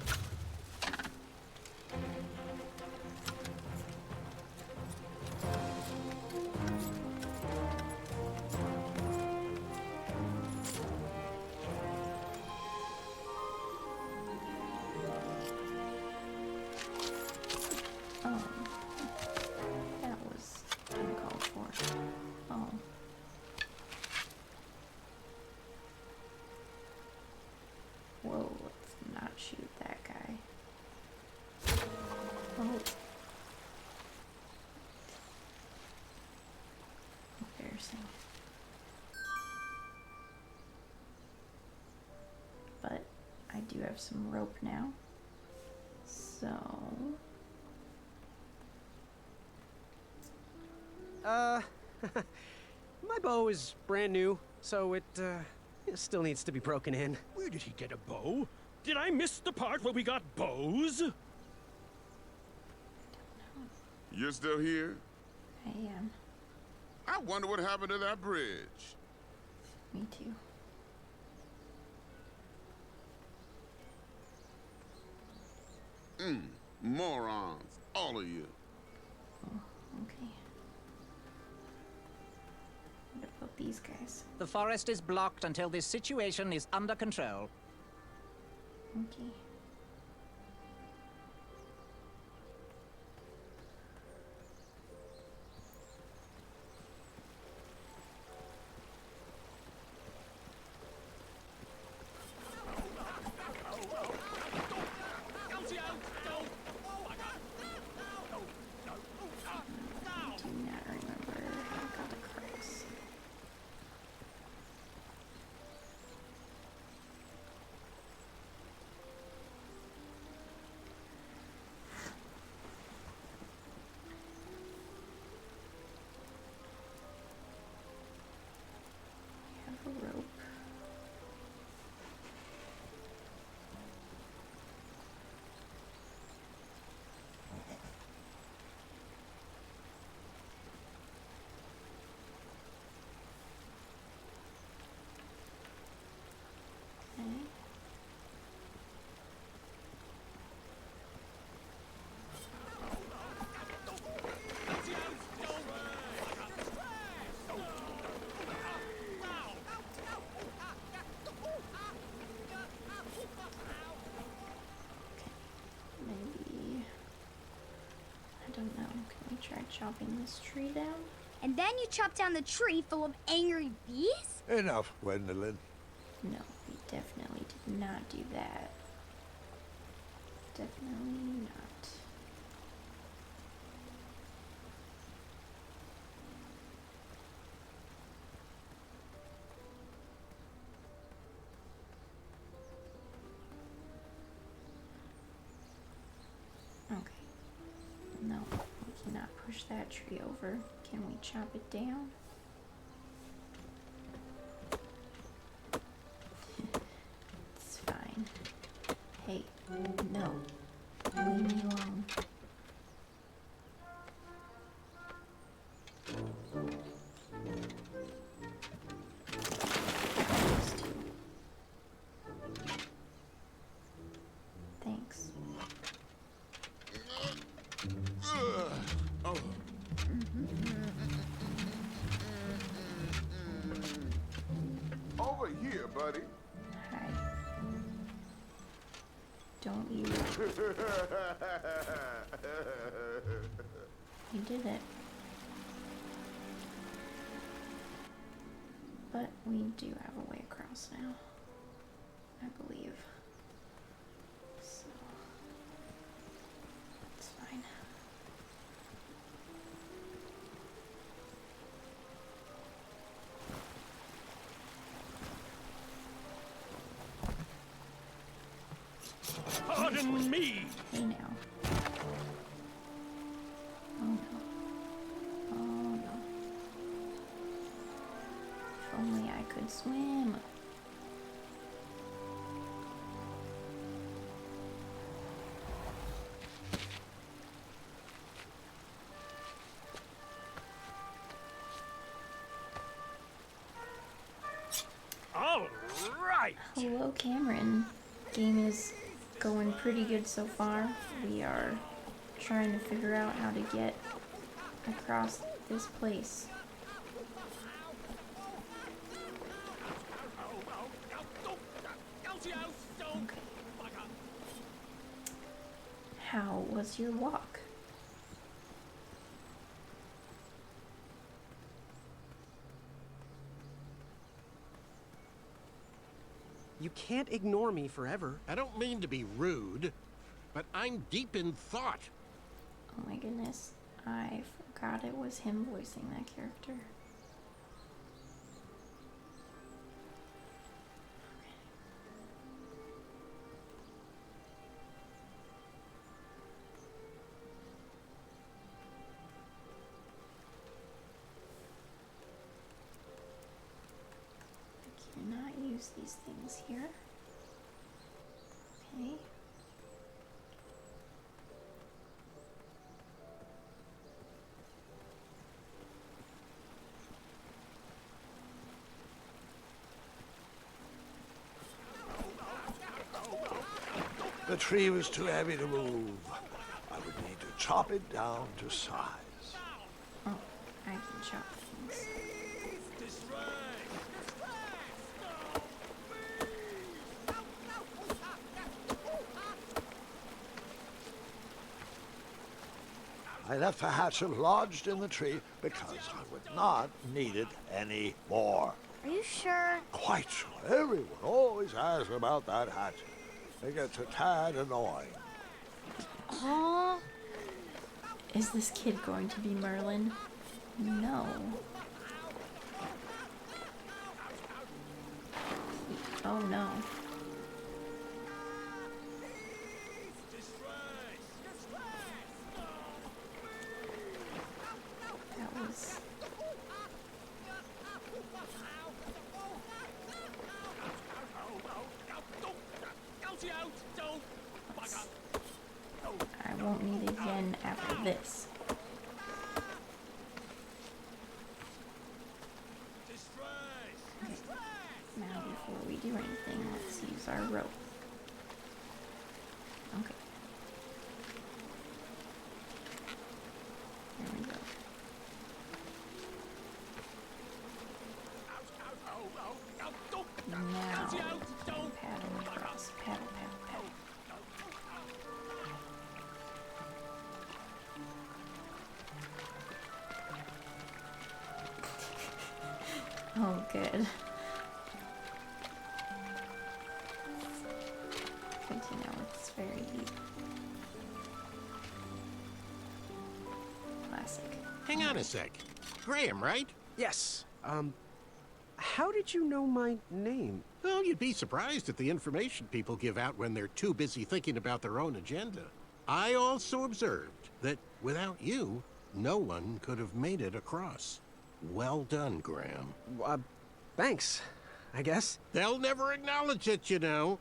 Oh, that was uncalled for. Oh. Whoa, let's not shoot that guy. Oh. Embarrassing. But I do have some rope now. So... My bow is brand new, so it still needs to be broken in. Where did he get a bow? Did I miss the part where we got bows? You're still here? I am. I wonder what happened to that bridge. Me too. Morons. All of you. Oh, okay. What about these guys? The forest is blocked until this situation is under control. Okay. I do not remember how I got across. chopping this tree down. And then you chop down the tree full of angry bees? Enough, Gwendolyn. No, we definitely did not do that. Definitely not. Okay. No, we cannot push that tree over. Can we chop it down? It's fine. Hey, no. Leave me alone. Thanks. Over here, buddy. Hi. Don't you... You did it. But we do have a way across now. I believe. So... It's fine. Pardon me! Hey now. Oh no. Oh no. If only I could swim. All right! Hello, Cameron. Game is going pretty good so far. We are trying to figure out how to get across this place. Okay. How was your walk? You can't ignore me forever. I don't mean to be rude, but I'm deep in thought. Oh my goodness. I forgot it was him voicing that character. Cannot use these things here. Okay. The tree was too heavy to move. I would need to chop it down to size. Oh, I can chop things. I left the hatchet lodged in the tree because I would not need it anymore. Are you sure? Quite sure. Everyone always asks about that hatchet. It gets a tad annoying. Huh? Is this kid going to be Merlin? No. Oh no. That was... I won't need it again after this. Okay. Now before we do anything, let's use our rope. Okay. There we go. Now, paddle across. Paddle, paddle, paddle. good. Good to know it's very deep. Classic. Hang on a sec. Graham, right? Yes. How did you know my name? Well, you'd be surprised at the information people give out when they're too busy thinking about their own agenda. I also observed that without you, no one could have made it across. Well done, Graham. Thanks, I guess. They'll never acknowledge it, you know.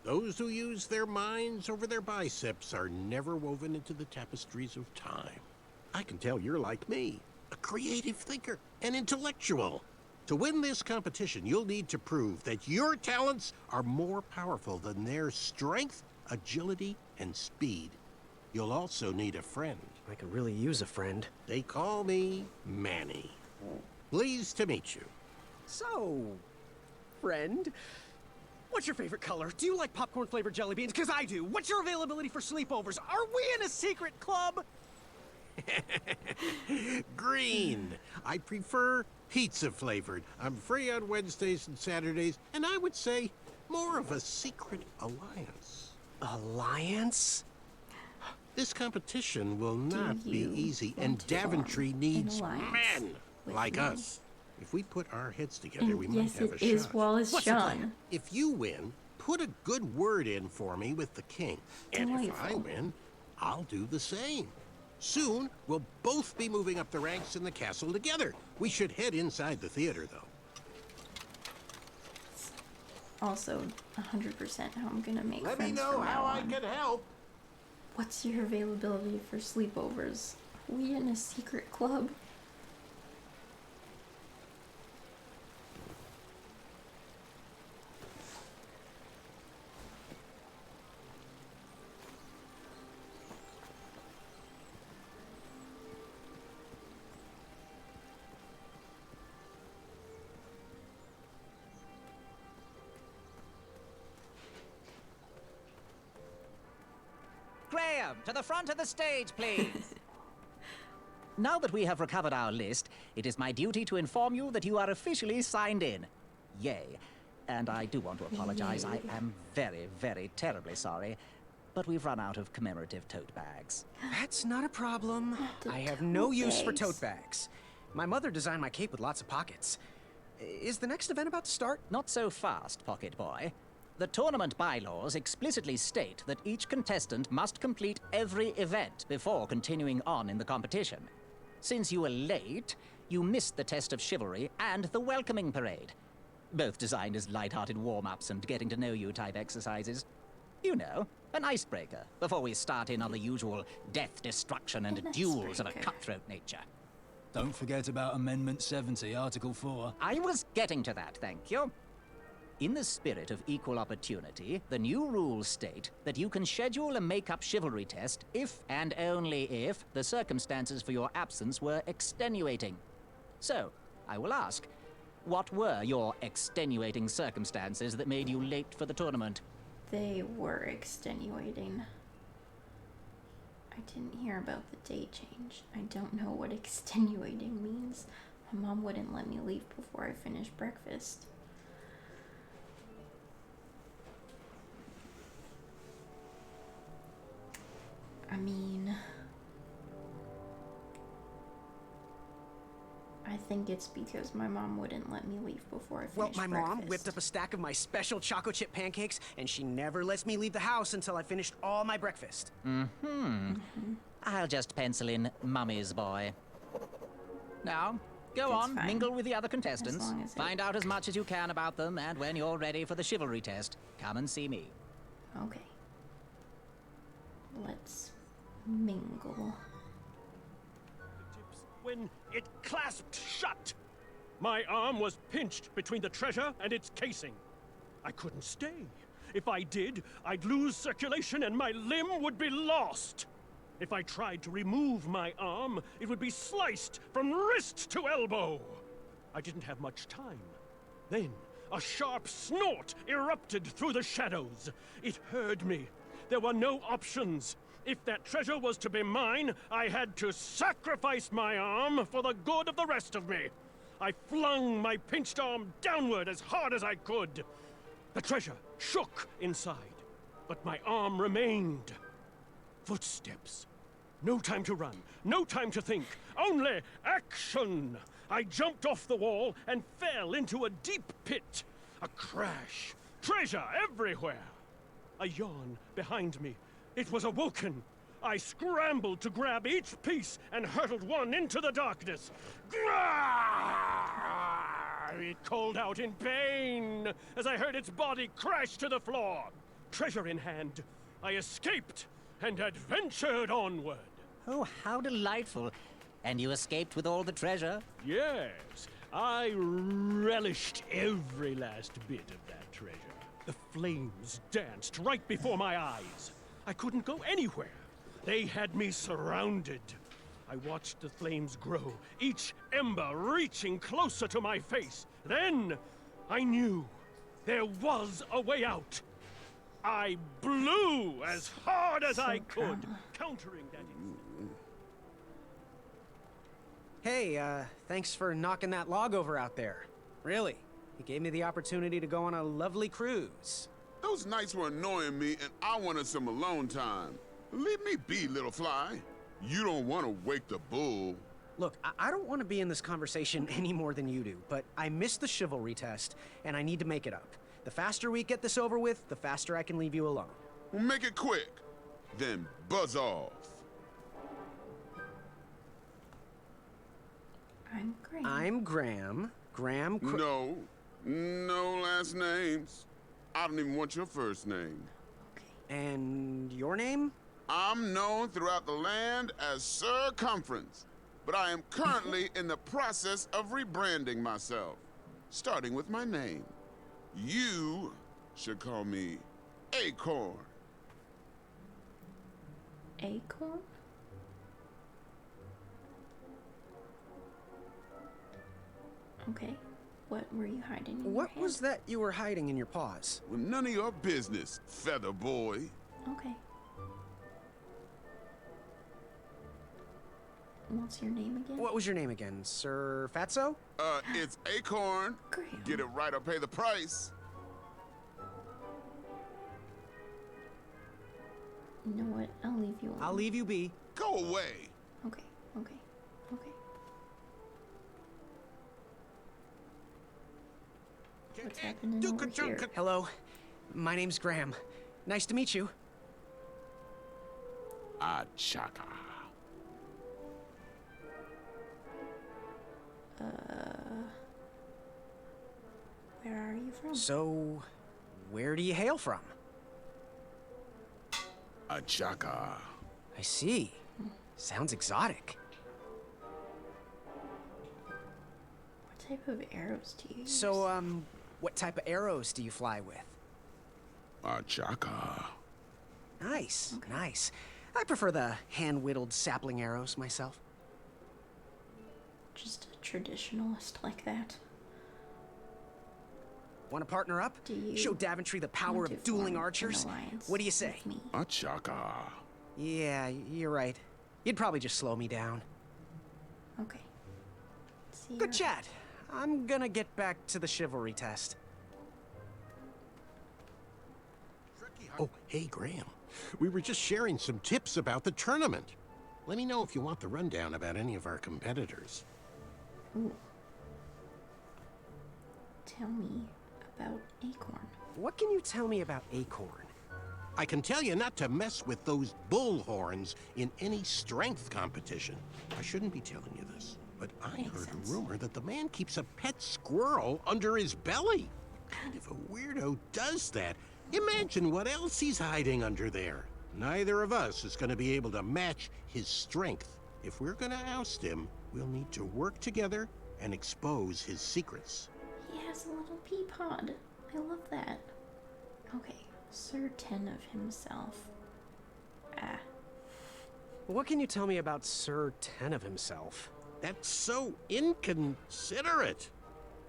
Those who use their minds over their biceps are never woven into the tapestries of time. I can tell you're like me, a creative thinker, an intellectual. To win this competition, you'll need to prove that your talents are more powerful than their strength, agility, and speed. You'll also need a friend. I could really use a friend. They call me Manny. Pleased to meet you. So, friend, what's your favorite color? Do you like popcorn-flavored jelly beans? Because I do. What's your availability for sleepovers? Are we in a secret club? Green. I prefer pizza-flavored. I'm free on Wednesdays and Saturdays, and I would say more of a secret alliance. Alliance? This competition will not be easy, and Daventry needs men like us. If we put our heads together, we might have a shot. Yes, it is Wallace Shawn. If you win, put a good word in for me with the king. And if I win, I'll do the same. Soon, we'll both be moving up the ranks in the castle together. We should head inside the theater, though. Also, 100% how I'm gonna make Let friends me know from how now I on. can help. What's your availability for sleepovers? Are we in a secret club? Graham, to the front of the stage, please. Now that we have recovered our list, it is my duty to inform you that you are officially signed in. Yay. And I do want to apologize. I am very, very terribly sorry, but we've run out of commemorative tote bags. That's not a problem. I have no use for tote bags. My mother designed my cape with lots of pockets. Is the next event about to start? Not so fast, Pocket Boy. The tournament bylaws explicitly state that each contestant must complete every event before continuing on in the competition. Since you were late, you missed the test of chivalry and the welcoming parade. Both designed as light-hearted warm-ups and getting-to-know-you type exercises. You know, an icebreaker before we start in on the usual death, destruction, and duels of a cutthroat nature. Don't forget about Amendment 70, Article 4. I was getting to that, thank you. In the spirit of equal opportunity, the new rules state that you can schedule a make-up chivalry test if and only if the circumstances for your absence were extenuating. So, I will ask, what were your extenuating circumstances that made you late for the tournament? They were extenuating. I didn't hear about the date change. I don't know what extenuating means. My mom wouldn't let me leave before I finished breakfast. I mean, I think it's because my mom wouldn't let me leave before I finished Well, my breakfast. mom whipped up a stack of my special chocolate chip pancakes, and she never lets me leave the house until I finished all my breakfast. I'll just pencil in Mummy's boy. Now, go on, mingle with the other contestants. long as Find out as much as you can about them, and when you're ready for the chivalry test, come and see me. Okay. Let's mingle. When it clasped shut, my arm was pinched between the treasure and its casing. I couldn't stay. If I did, I'd lose circulation and my limb would be lost. If I tried to remove my arm, it would be sliced from wrist to elbow. I didn't have much time. Then, a sharp snort erupted through the shadows. It heard me. There were no options. If that treasure was to be mine, I had to sacrifice my arm for the good of the rest of me. I flung my pinched arm downward as hard as I could. The treasure shook inside, but my arm remained. Footsteps. No time to run, no time to think, only action! I jumped off the wall and fell into a deep pit. A crash. Treasure everywhere. A yawn behind me. It was awoken. I scrambled to grab each piece and hurtled one into the darkness. It called out in pain as I heard its body crash to the floor. Treasure in hand, I escaped and adventured onward. Oh, how delightful. And you escaped with all the treasure? Yes, I relished every last bit of that treasure. The flames danced right before my eyes. I couldn't go anywhere. They had me surrounded. I watched the flames grow, each ember reaching closer to my face. Then I knew there was a way out. I blew as hard as I could, countering that instinct. Hey, thanks for knocking that log over out there. Really, it gave me the opportunity to go on a lovely cruise. Those nights were annoying me, and I wanted some alone time. Leave me be, little fly. You don't want to wake the bull. Look, I don't want to be in this conversation any more than you do, but I missed the chivalry test, and I need to make it up. The faster we get this over with, the faster I can leave you alone. Well, make it quick. Then buzz off. I'm Graham. No last names. I don't even want your first name. And your name? I'm known throughout the land as Circumference, but I am currently in the process of rebranding myself, starting with my name. You should call me Acorn. Acorn? Okay. What were you hiding in your What hand? was that you were hiding in your paws? Well, none of your business, feather boy. Okay. What's your name again? What was your name again? Sir Fatso? It's Acorn. Graham. Get it right or pay the price. You know what? I'll leave you alone. I'll leave you be. Go away. Okay. What's happening over here? Hello, my name's Graham. Nice to meet you. Chaka. Where are you from? So, where do you hail from? Chaka. I see. Sounds exotic. What type of arrows do you use? So, what type of arrows do you fly with? Chaka. Nice, nice. I prefer the hand-whittled sapling arrows myself. Just a traditionalist like that. Want to partner up? Do you Show Daventry the power want to of dueling form an archers? alliance What do you say? with me? Chaka. Yeah, you're right. You'd probably just slow me down. Okay. See Good chat. I'm gonna get back to the chivalry test. Oh, hey, Graham. We were just sharing some tips about the tournament. Let me know if you want the rundown about any of our competitors. Ooh. Tell me about Acorn. What can you tell me about Acorn? I can tell you not to mess with those bull horns in any strength competition. I shouldn't be telling you this, but I heard a rumor that the man keeps a pet squirrel under his belly. What kind of a weirdo does that? Imagine what else he's hiding under there. Neither of us is going to be able to match his strength. If we're going to oust him, we'll need to work together and expose his secrets. He has a little pea pod. I love that. Okay, certain of himself. What can you tell me about Sir Ten of himself? That's so inconsiderate.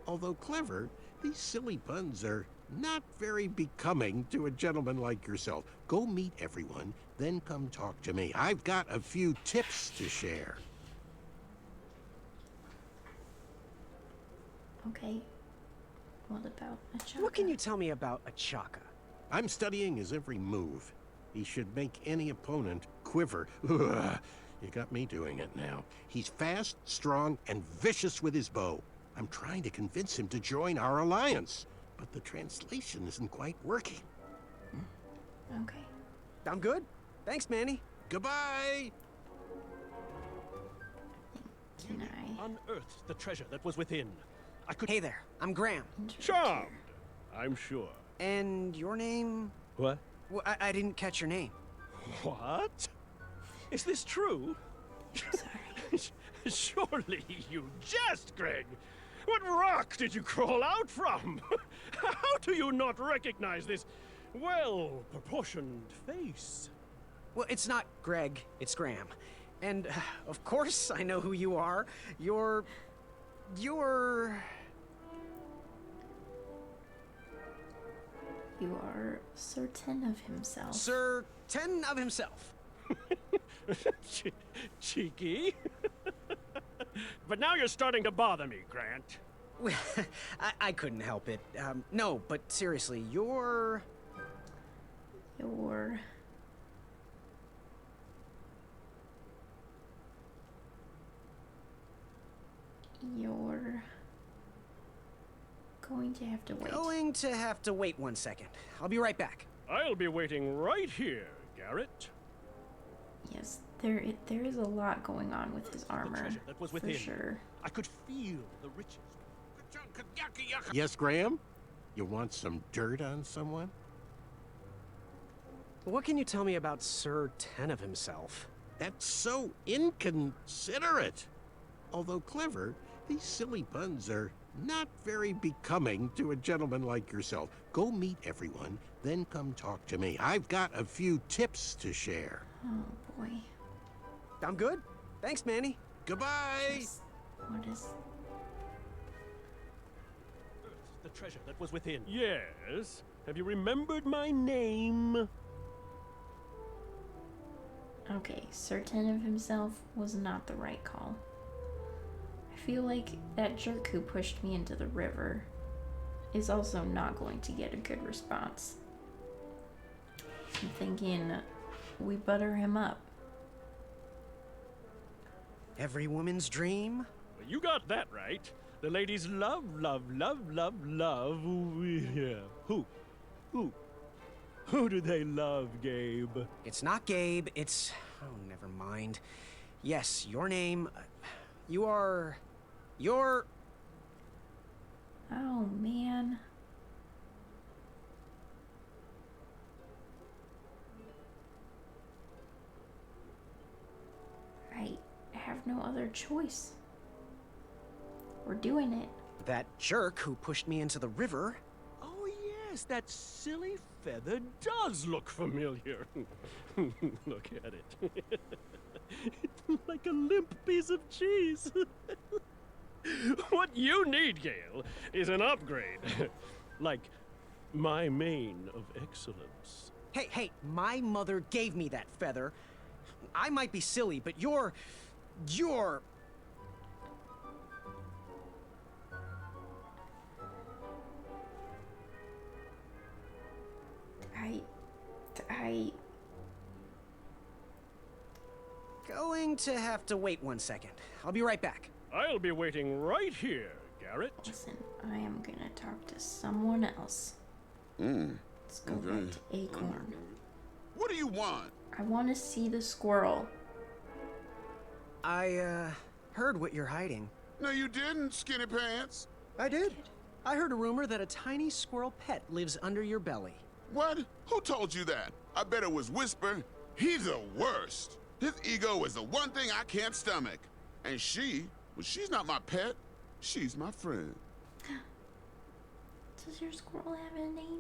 Although clever, these silly puns are not very becoming to a gentleman like yourself. Go meet everyone, then come talk to me. I've got a few tips to share. Okay. What about Achaka? What can you tell me about Achaka? I'm studying his every move. He should make any opponent quiver. Ugh, you got me doing it now. He's fast, strong, and vicious with his bow. I'm trying to convince him to join our alliance, but the translation isn't quite working. Okay. I'm good. Thanks, Manny. Goodbye! Can I? Unearthed the treasure that was within. I could. Hey there, I'm Graham. Charmed, I'm sure. And your name? What? Well, I didn't catch your name. What? Is this true? Surely you jest, Greg. What rock did you crawl out from? How do you not recognize this well-proportioned face? Well, it's not Greg, it's Graham. And, of course, I know who you are. You're... You are certain of himself. Sir Ten of himself. Cheeky. But now you're starting to bother me, Grant. I couldn't help it. No, but seriously, you're... You're going to have to wait. Going to have to wait 1 second. I'll be right back. I'll be waiting right here, Garrett. Yes, there is a lot going on with his armor, That was for within. sure. I could feel the riches. Yes, Graham? You want some dirt on someone? What can you tell me about Sir Ten of himself? That's so inconsiderate. Although clever, these silly puns are not very becoming to a gentleman like yourself. Go meet everyone, then come talk to me. I've got a few tips to share. Oh boy. I'm good. Thanks, Manny. Goodbye! What is... The treasure that was within. Yes. Have you remembered my name? Okay, certain of himself was not the right call. I feel like that jerk who pushed me into the river is also not going to get a good response. I'm thinking we butter him up. Every woman's dream? Well, you got that right. The ladies love. Yeah. Who? Who do they love, Gabe? It's not Gabe, it's... Oh, never mind. Yes, your name... You're... Oh, man. I have no other choice. We're doing it. That jerk who pushed me into the river. Oh, yes, that silly feather does look familiar. Look at it. It's like a limp piece of cheese. What you need, Gale, is an upgrade. Like my mane of excellence. Hey, my mother gave me that feather. I might be silly, but you're... Going to have to wait 1 second. I'll be right back. I'll be waiting right here, Garrett. Listen, I am gonna talk to someone else. Let's go back to Acorn. What do you want? I want to see the squirrel. I, heard what you're hiding. No, you didn't, Skinny Pants. I did. I heard a rumor that a tiny squirrel pet lives under your belly. What? Who told you that? I bet it was Whisper. He's the worst. His ego is the one thing I can't stomach. And she's not my pet. She's my friend. Does your squirrel have a name?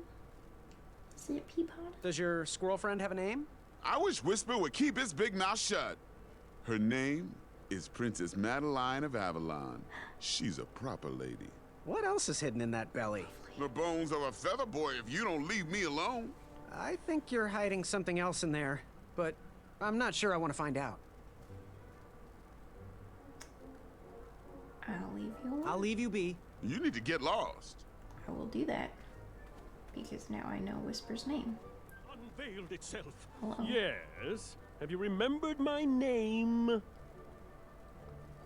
Is it Peapod? Does your squirrel friend have a name? I wish Whisper would keep his big mouth shut. Her name is Princess Madeline of Avalon. She's a proper lady. What else is hidden in that belly? The bones of a feather boy if you don't leave me alone. I think you're hiding something else in there, but I'm not sure I want to find out. I'll leave you alone. I'll leave you be. You need to get lost. I will do that. Because now I know Whisper's name. Unveiled itself. Hello. Yes. Have you remembered my name?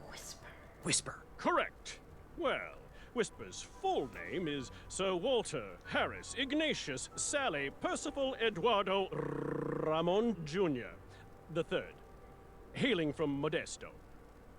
Whisper. Whisper. Correct. Well, Whisper's full name is Sir Walter Harris Ignatius Sally Percival Eduardo Ramon Jr. the Third, hailing from Modesto.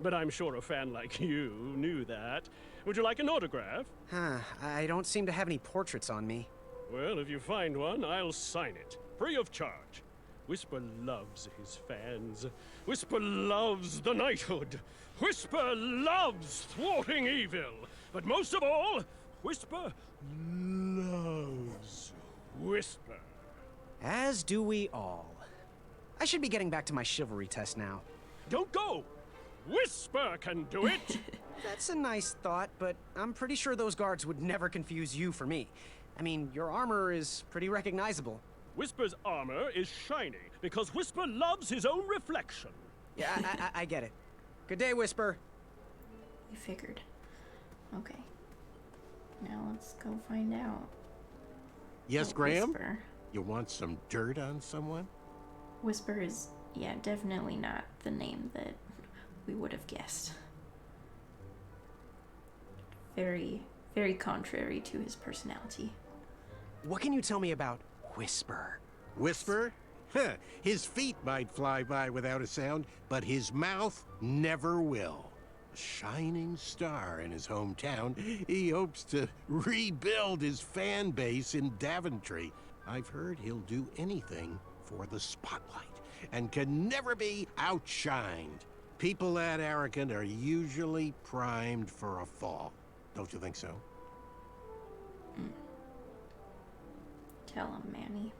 But I'm sure a fan like you knew that. Would you like an autograph? I don't seem to have any portraits on me. Well, if you find one, I'll sign it, free of charge. Whisper loves his fans. Whisper loves the knighthood. Whisper loves thwarting evil. But most of all, Whisper loves Whisper. As do we all. I should be getting back to my chivalry test now. Don't go! Whisper can do it! That's a nice thought, but I'm pretty sure those guards would never confuse you for me. I mean, your armor is pretty recognizable. Whisper's armor is shiny because Whisper loves his own reflection. Yeah, I get it. Good day, Whisper. We figured. Okay. Now let's go find out. Yes, what Graham? Whisper. You want some dirt on someone? Whisper is, yeah, definitely not the name that we would have guessed. Very, very contrary to his personality. What can you tell me about Whisper? Whisper? Huh, his feet might fly by without a sound, but his mouth never will. A shining star in his hometown, he hopes to rebuild his fan base in Daventry. I've heard he'll do anything for the spotlight and can never be outshined. People that arrogant are usually primed for a fall. Don't you think so? Tell him, Manny.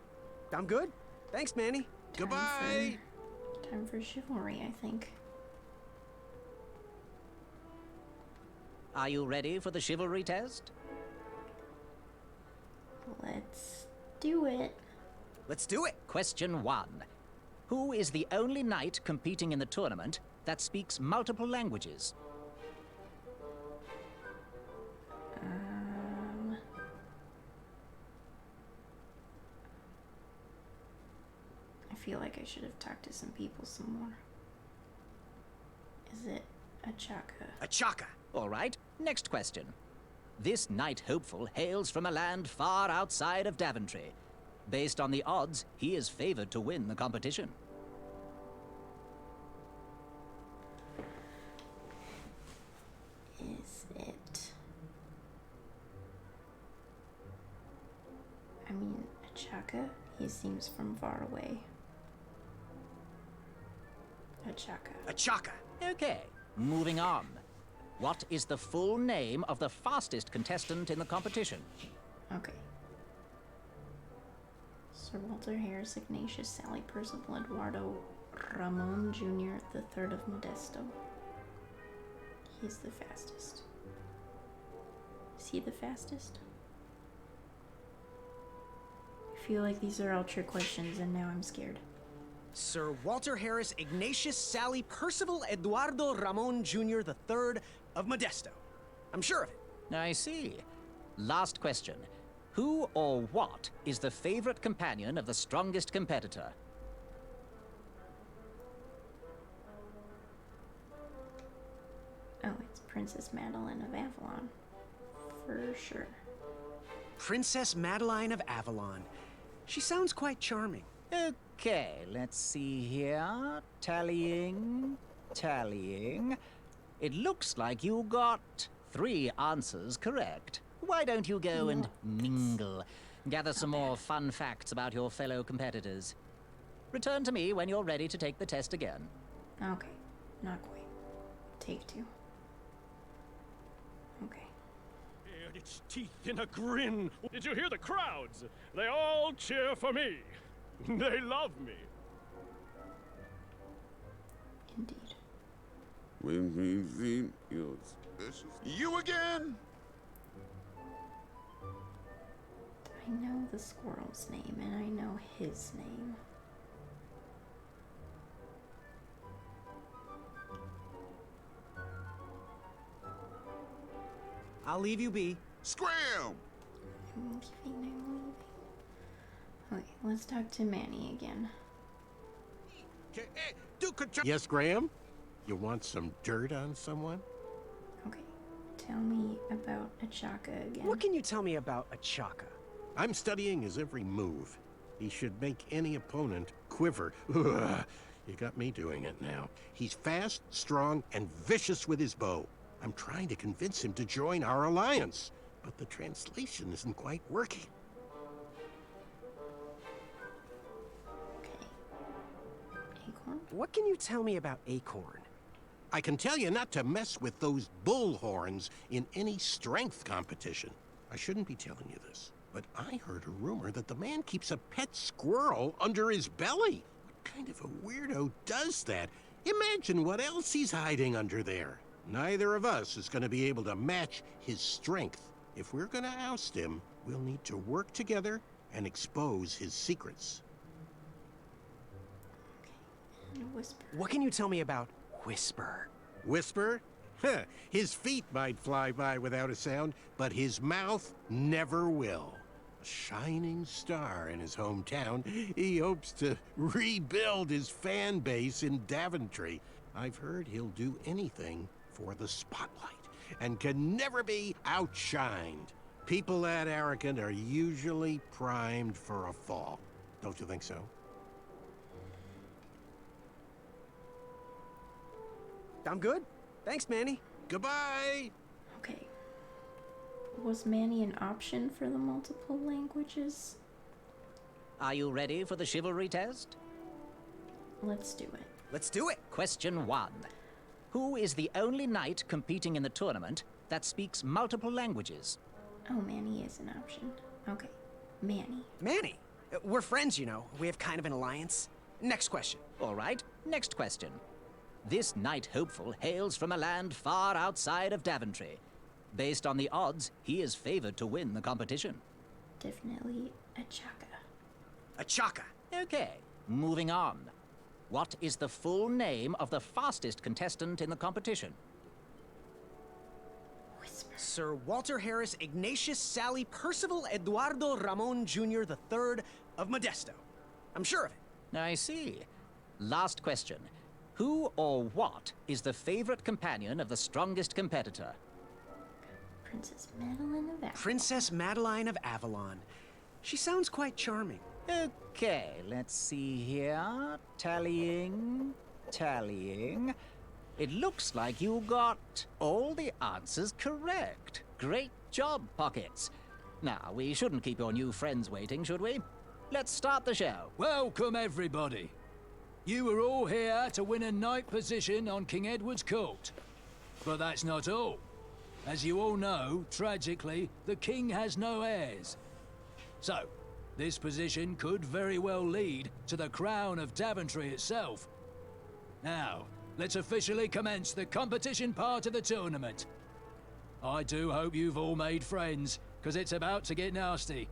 I'm good. Thanks, Manny. Goodbye! Time for chivalry, I think. Are you ready for the chivalry test? Let's do it. Let's do it. Question 1. Who is the only knight competing in the tournament that speaks multiple languages? I feel like I should have talked to some people some more. Is it Achaka? Achaka. All right, next question. This knight hopeful hails from a land far outside of Daventry. Based on the odds, he is favored to win the competition. Is it? I mean, Achaka? He seems from far away. Achaka. Achaka. Okay, moving on. What is the full name of the fastest contestant in the competition? Okay. Sir Walter Harris Ignatius Sally Percival Eduardo Ramon Jr. the Third of Modesto. He's the fastest. Is he the fastest? I feel like these are all trick questions and now I'm scared. Sir Walter Harris Ignatius Sally Percival Eduardo Ramon Jr. the Third of Modesto. I'm sure of it. I see. Last question. Who or what is the favorite companion of the strongest competitor? Oh, it's Princess Madeline of Avalon. For sure. Princess Madeline of Avalon. She sounds quite charming. Okay, let's see here. Tallying. It looks like you got 3 answers correct. Why don't you go and mingle? Gather some more fun facts about your fellow competitors. Return to me when you're ready to take the test again. Okay, not quite. Take 2. Okay. Bared its teeth in a grin. Did you hear the crowds? They all cheer for me. They love me. Indeed. When we see your suspicious. You again? I know the squirrel's name and I know his name. I'll leave you be. Scram! I'm leaving. Okay, let's talk to Manny again. Yes, Graham? You want some dirt on someone? Okay, tell me about Achaka again. What can you tell me about Achaka? I'm studying his every move. He should make any opponent quiver. Ugh, you got me doing it now. He's fast, strong, and vicious with his bow. I'm trying to convince him to join our alliance, but the translation isn't quite working. Okay. Acorn? What can you tell me about Acorn? I can tell you not to mess with those bull horns in any strength competition. I shouldn't be telling you this, but I heard a rumor that the man keeps a pet squirrel under his belly. What kind of a weirdo does that? Imagine what else he's hiding under there. Neither of us is going to be able to match his strength. If we're going to oust him, we'll need to work together and expose his secrets. Okay, and Whisper. What can you tell me about Whisper? Whisper? Huh, his feet might fly by without a sound, but his mouth never will. A shining star in his hometown, he hopes to rebuild his fan base in Daventry. I've heard he'll do anything for the spotlight and can never be outshined. People that arrogant are usually primed for a fall. Don't you think so? I'm good. Thanks, Manny. Goodbye! Okay. Was Manny an option for the multiple languages? Are you ready for the chivalry test? Let's do it. Let's do it. Question 1. Who is the only knight competing in the tournament that speaks multiple languages? Oh, Manny is an option. Okay. Manny. Manny. We're friends, you know. We have kind of an alliance. Next question. All right, next question. This knight hopeful hails from a land far outside of Daventry. Based on the odds, he is favored to win the competition. Definitely Achaka. Achaka. Okay, moving on. What is the full name of the fastest contestant in the competition? Whisper. Sir Walter Harris Ignatius Sally Percival Eduardo Ramon Jr. III of Modesto. I'm sure of it. I see. Last question. Who or what is the favorite companion of the strongest competitor? Princess Madeline of Avalon. Princess Madeline of Avalon. She sounds quite charming. Okay, let's see here. Tallying. It looks like you got all the answers correct. Great job, Pockets. Now, we shouldn't keep your new friends waiting, should we? Let's start the show. Welcome, everybody. You are all here to win a knight position on King Edward's court. But that's not all. As you all know, tragically, the king has no heirs. So, this position could very well lead to the crown of Daventry itself. Now, let's officially commence the competition part of the tournament. I do hope you've all made friends, because it's about to get nasty.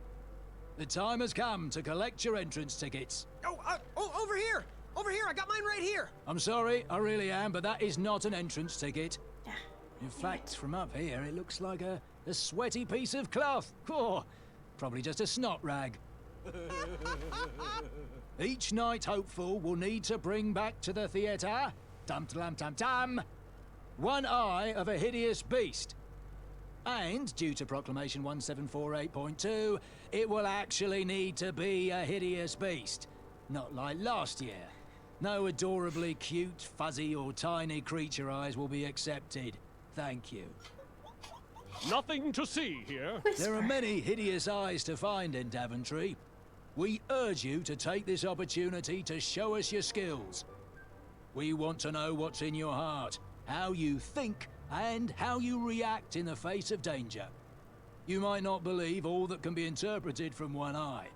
The time has come to collect your entrance tickets. Oh, over here! Over here, I got mine right here! I'm sorry, I really am, but that is not an entrance ticket. In fact, from up here, it looks like a sweaty piece of cloth. Oh, probably just a snot rag. Each knight hopeful will need to bring back to the theatre, dum-dum-dum-dum, one eye of a hideous beast. And, due to Proclamation 1748.2, it will actually need to be a hideous beast. Not like last year. No adorably cute, fuzzy, or tiny creature eyes will be accepted. Thank you. Nothing to see here. Whisper. There are many hideous eyes to find in Daventry. We urge you to take this opportunity to show us your skills. We want to know what's in your heart, how you think, and how you react in the face of danger. You might not believe all that can be interpreted from one eye,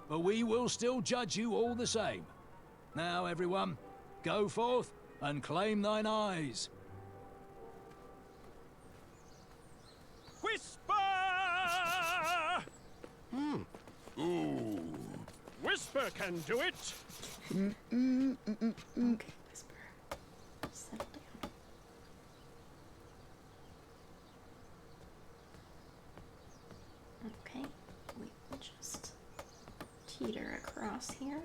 but we will still judge you all the same. Now, everyone, go forth and claim thine eyes. Whisper! Ooh. Whisper can do it. Okay, Whisper. Settle down. across here.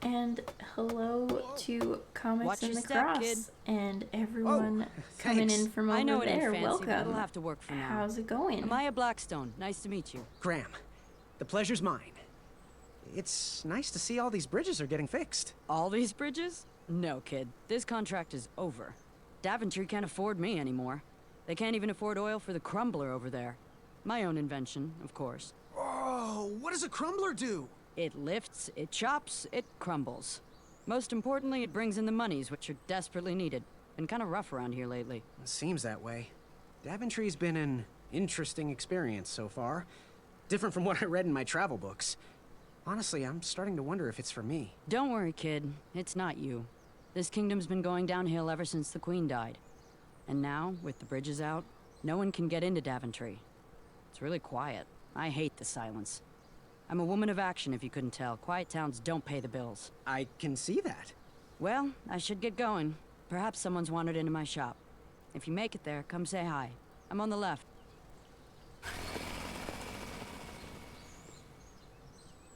And hello to Comics Watch in your the step, Cross kid. and everyone coming thanks. in from I know over it ain't there. fancy, Welcome. but it'll have to work for now. How's it going? Amaya Blackstone, nice to meet you. Graham, the pleasure's mine. It's nice to see all these bridges are getting fixed. All these bridges? No, kid. This contract is over. Daventry can't afford me anymore. They can't even afford oil for the crumbler over there. My own invention, of course. Oh, what does a crumbler do? It lifts, it chops, it crumbles. Most importantly, it brings in the monies, which are desperately needed. Been kind of rough around here lately. It seems that way. Daventry's been an interesting experience so far. Different from what I read in my travel books. Honestly, I'm starting to wonder if it's for me. Don't worry, kid. It's not you. This kingdom's been going downhill ever since the Queen died. And now, with the bridges out, no one can get into Daventry. It's really quiet. I hate the silence. I'm a woman of action, if you couldn't tell. Quiet towns don't pay the bills. I can see that. Well, I should get going. Perhaps someone's wandered into my shop. If you make it there, come say hi. I'm on the left.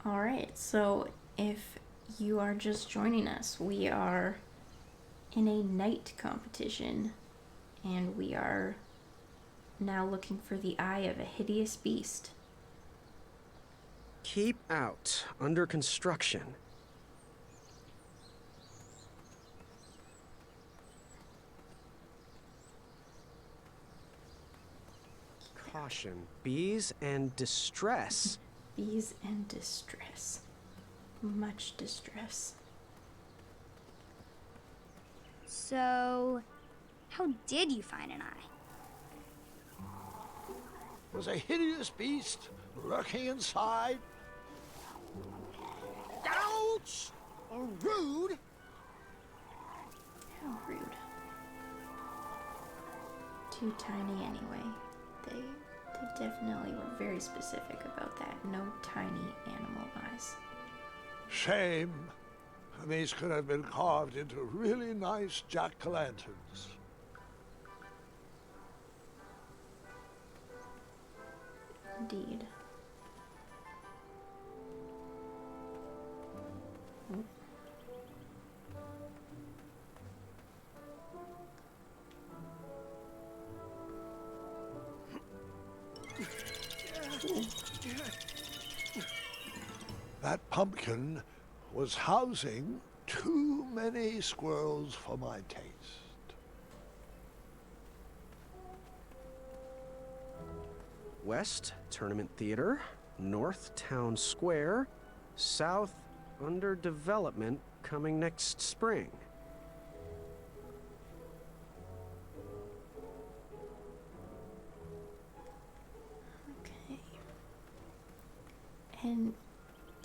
Alright, so if you are just joining us, we are in a knight competition, and we are now looking for the eye of a hideous beast. Keep out. Under construction. Caution. Bees and distress. Bees and distress. Much distress. So, how did you find an eye? Was a hideous beast lurking inside? Ouch! Rude! How rude. Too tiny anyway. They definitely were very specific about that. No tiny animal eyes. Shame. These could have been carved into really nice jack-o'-lanterns. Indeed. That pumpkin was housing too many squirrels for my taste. West, Tournament Theater. North, Town Square. South, under development, coming next spring. Okay. And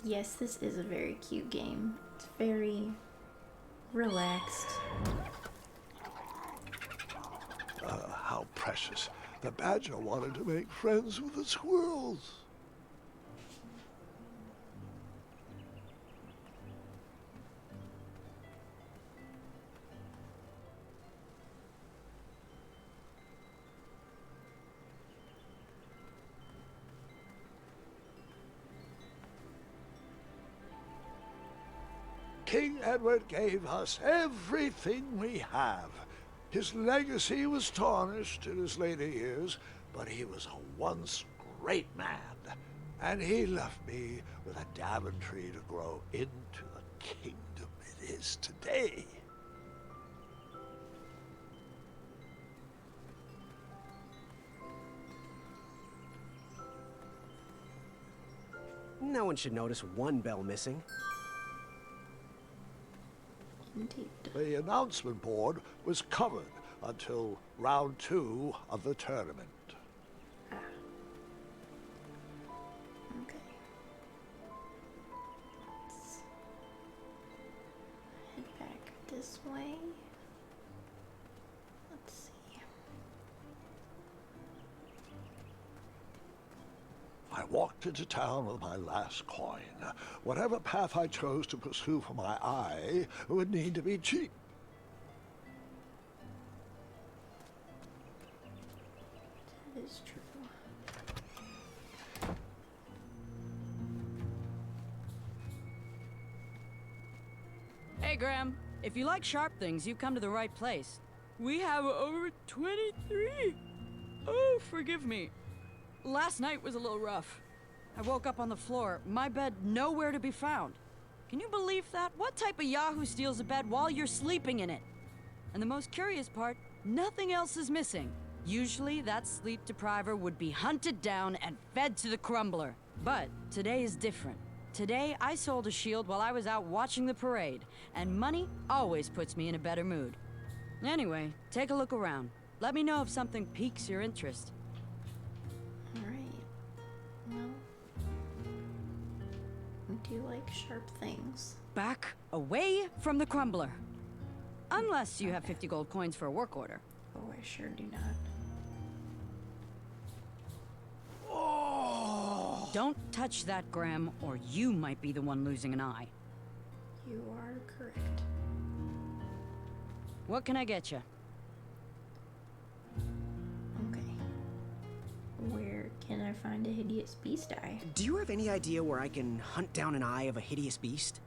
yes, this is a very cute game. It's very relaxed. How precious. The badger wanted to make friends with the squirrels. King Edward gave us everything we have. His legacy was tarnished in his later years, but he was a once great man, and he left me with a Daventry to grow into the kingdom it is today. No one should notice one bell missing. Indeed. The announcement board was covered until round 2 of the tournament. Okay. Let's head back this way. Let's see. I walked into town with my last coin. Whatever path I chose to pursue for my eye would need to be cheap. is true. Hey, Graham. If you like sharp things, you've come to the right place. We have over 23. Oh, forgive me. Last night was a little rough. I woke up on the floor, my bed nowhere to be found. Can you believe that? What type of yahoo steals a bed while you're sleeping in it? And the most curious part, nothing else is missing. Usually, that sleep depriver would be hunted down and fed to the crumbler. But today is different. Today, I sold a shield while I was out watching the parade, and money always puts me in a better mood. Anyway, take a look around. Let me know if something piques your interest. Alright. Well, we do like sharp things. Back away from the crumbler. Unless you have 50 gold coins for a work order. Oh, I sure do not. Don't touch that, Graham, or you might be the one losing an eye. You are correct. What can I get you? Okay. Where can I find a hideous beast eye? Do you have any idea where I can hunt down an eye of a hideous beast?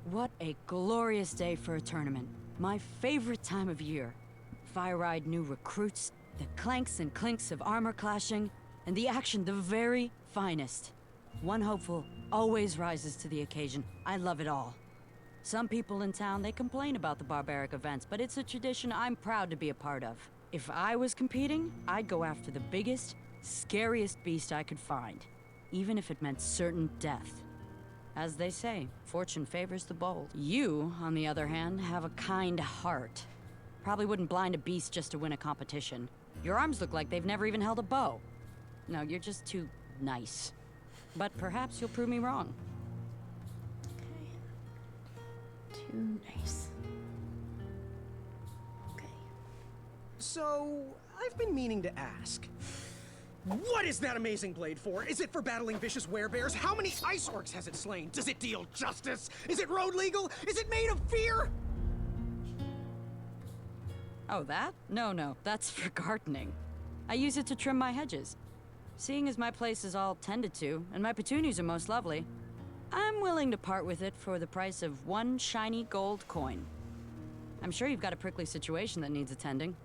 What a glorious day for a tournament. My favorite time of year. Fire-eyed new recruits, the clanks and clinks of armor clashing, and the action the very finest. One hopeful always rises to the occasion. I love it all. Some people in town, they complain about the barbaric events, but it's a tradition I'm proud to be a part of. If I was competing, I'd go after the biggest, scariest beast I could find, even if it meant certain death. As they say, fortune favors the bold. You, on the other hand, have a kind heart. Probably wouldn't blind a beast just to win a competition. Your arms look like they've never even held a bow. No, you're just too nice. But perhaps you'll prove me wrong. Okay. Too nice. Okay. So, I've been meaning to ask. What is that amazing blade for? Is it for battling vicious werebears? How many ice orcs has it slain? Does it deal justice? Is it road legal? Is it made of fear? Oh, that? No, that's for gardening. I use it to trim my hedges. Seeing as my place is all tended to, and my petunias are most lovely, I'm willing to part with it for the price of 1 shiny gold coin. I'm sure you've got a prickly situation that needs attending.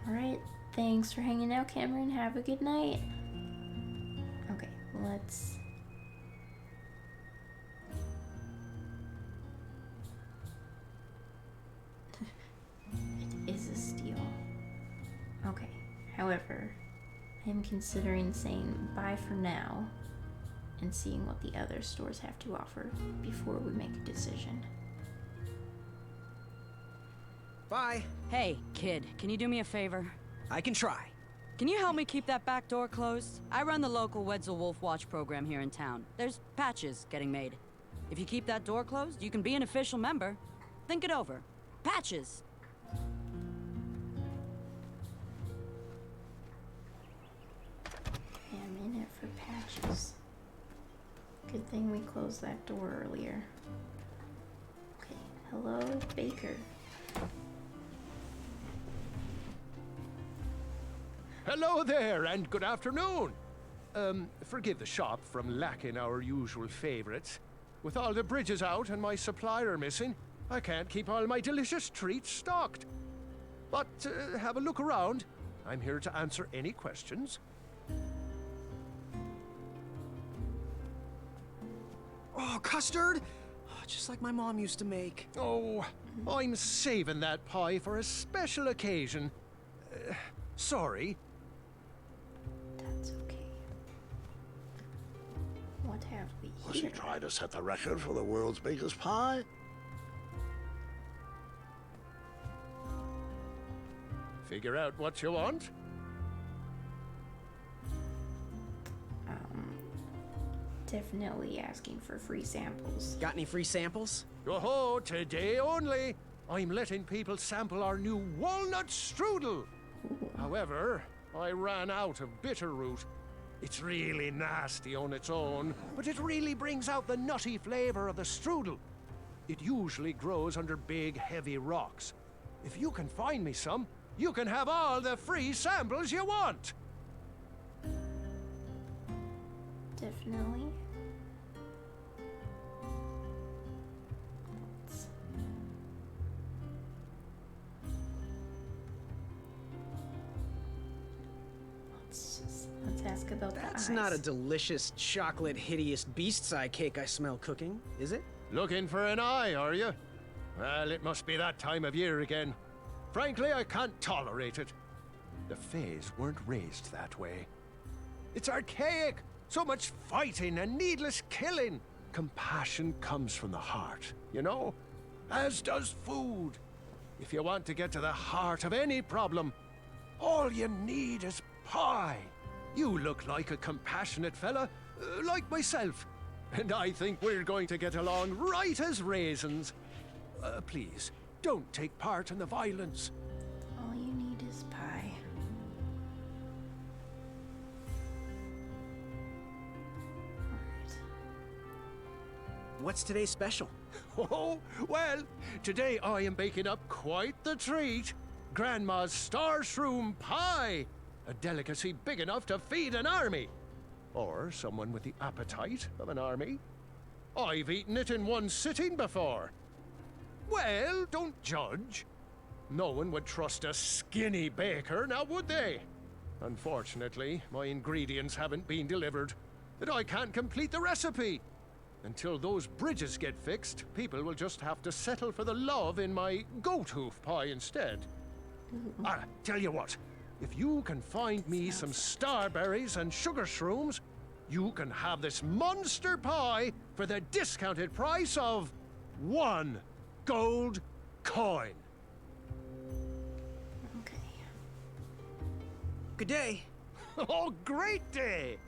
Alright, thanks for hanging out, Cameron. Have a good night. Okay, let's... It is a steal. Okay, however, I am considering saying bye for now and seeing what the other stores have to offer before we make a decision. Bye. Hey, kid, can you do me a favor? I can try. Can you help me keep that back door closed? I run the local Wetzel Wolf Watch program here in town. There's patches getting made. If you keep that door closed, you can be an official member. Think it over. Patches! I'm in it for patches. Good thing we closed that door earlier. Okay, hello, Baker. Hello there, and good afternoon. Forgive the shop from lacking our usual favorites. With all the bridges out and my supplier missing, I can't keep all my delicious treats stocked. But have a look around. I'm here to answer any questions. Oh, custard! Oh, just like my mom used to make. Oh, I'm saving that pie for a special occasion. Sorry. That's okay. What have we Was he here? trying to set the record for the world's biggest pie? Figure out what you want? Definitely asking for free samples. Got any free samples? Oh, today only. I'm letting people sample our new walnut strudel. Ooh. However, I ran out of bitterroot. It's really nasty on its own, but it really brings out the nutty flavor of the strudel. It usually grows under big, heavy rocks. If you can find me some, you can have all the free samples you want. Definitely. Let's ask about the eyes. That's not a delicious, chocolate, hideous beast's eye cake I smell cooking, is it? Looking for an eye, are you? Well, it must be that time of year again. Frankly, I can't tolerate it. The Fays weren't raised that way. It's archaic. So much fighting and needless killing. Compassion comes from the heart, you know? As does food. If you want to get to the heart of any problem, all you need is pie. You look like a compassionate fella, like myself. And I think we're going to get along right as raisins. Please, don't take part in the violence. All you need is pie. Alright. What's today's special? Oh, well, today I am baking up quite the treat. Grandma's star shroom pie. A delicacy big enough to feed an army. Or someone with the appetite of an army. I've eaten it in one sitting before. Well, don't judge. No one would trust a skinny baker, now would they? Unfortunately, my ingredients haven't been delivered, and I can't complete the recipe. Until those bridges get fixed, people will just have to settle for the love in my goat hoof pie instead. Tell you what, if you can find me some starberries and sugar shrooms, you can have this monster pie for the discounted price of 1 gold coin. Okay. Good day. Oh, great day!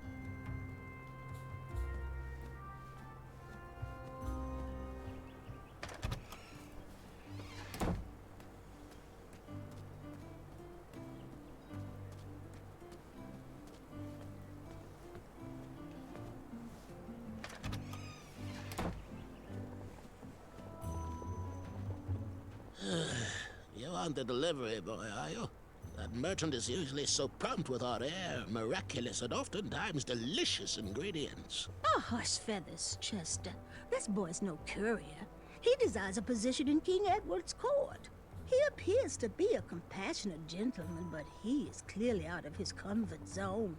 You aren't the delivery boy, are you? That merchant is usually so prompt with our rare, miraculous, and oftentimes delicious ingredients. Oh, hush feathers, Chester. This boy's no courier. He desires a position in King Edward's court. He appears to be a compassionate gentleman, but he is clearly out of his comfort zone.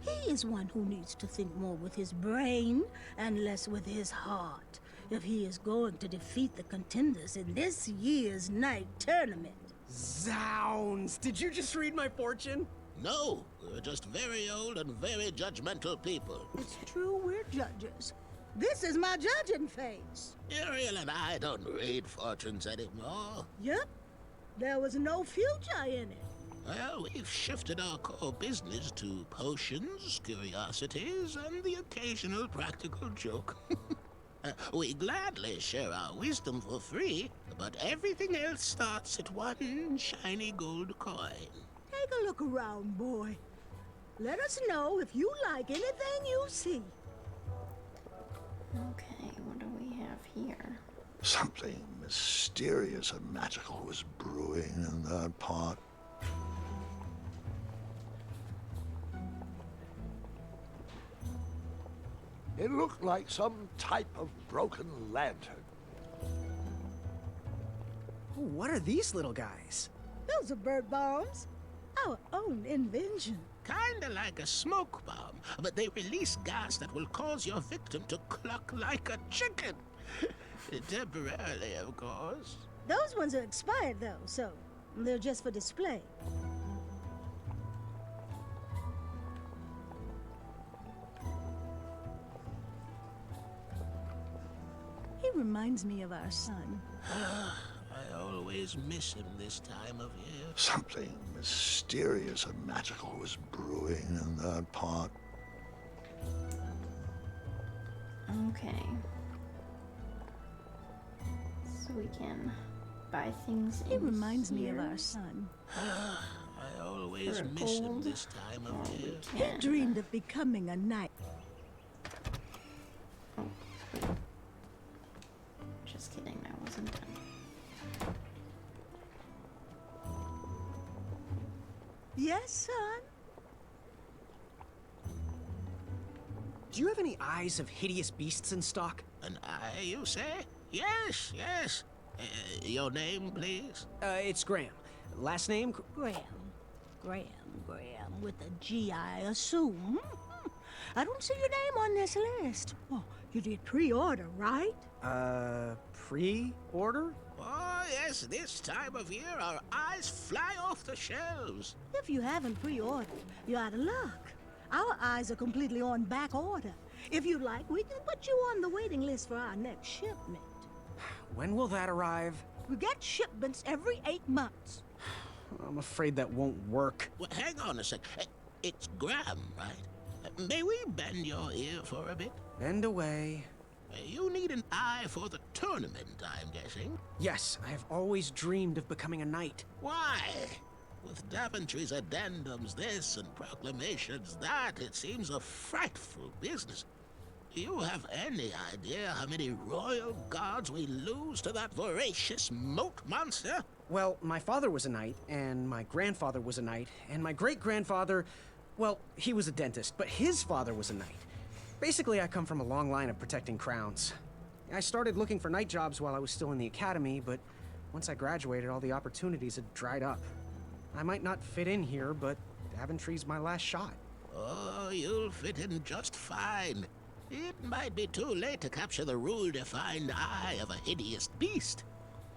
He is one who needs to think more with his brain and less with his heart if he is going to defeat the contenders in this year's night tournament. Zounds! Did you just read my fortune? No, we're just very old and very judgmental people. It's true, we're judges. This is my judging phase. Ariel and I don't read fortunes anymore. Yep. There was no future in it. Well, we've shifted our core business to potions, curiosities, and the occasional practical joke. We gladly share our wisdom for free, but everything else starts at 1 shiny gold coin. Take a look around, boy. Let us know if you like anything you see. Okay, what do we have here? Something mysterious and magical was brewing in that pot. It looked like some type of broken lantern. Oh, what are these little guys? Those are bird bombs. Our own invention. Kinda like a smoke bomb, but they release gas that will cause your victim to cluck like a chicken. Temporarily, of course. Those ones are expired, though, so they're just for display. He reminds me of our son. I always miss him this time of year. Something mysterious and magical was brewing in that pot. Okay. So we can buy things He in reminds me of here. our son. I always For miss him gold. this time of year. He dreamed of becoming a knight. Just kidding, I wasn't done. Yes, son? Do you have any eyes of hideous beasts in stock? An eye, you say? Yes, yes. Your name, please? It's Graham. Last name? Graham. Graham with a G, I assume. I don't see your name on this list. Oh, you did pre-order, right? Pre-order? Oh, yes, this time of year our eyes fly off the shelves. If you haven't pre-ordered, you're out of luck. Our eyes are completely on back order. If you'd like, we can put you on the waiting list for our next shipment. When will that arrive? We get shipments every 8 months. I'm afraid that won't work. Well, hang on a sec. It's Graham, right? May we bend your ear for a bit? Bend away. You need an eye for the tournament, I'm guessing. Yes, I have always dreamed of becoming a knight. Why? With Daventry's addendums this and proclamations that, it seems a frightful business. Do you have any idea how many royal guards we lose to that voracious moat monster? Well, my father was a knight, and my grandfather was a knight, and my great-grandfather, well, he was a dentist, but his father was a knight. Basically, I come from a long line of protecting crowns. I started looking for knight jobs while I was still in the academy, but once I graduated, all the opportunities had dried up. I might not fit in here, but Daventry's my last shot. Oh, you'll fit in just fine. It might be too late to capture the rule-defined eye of a hideous beast,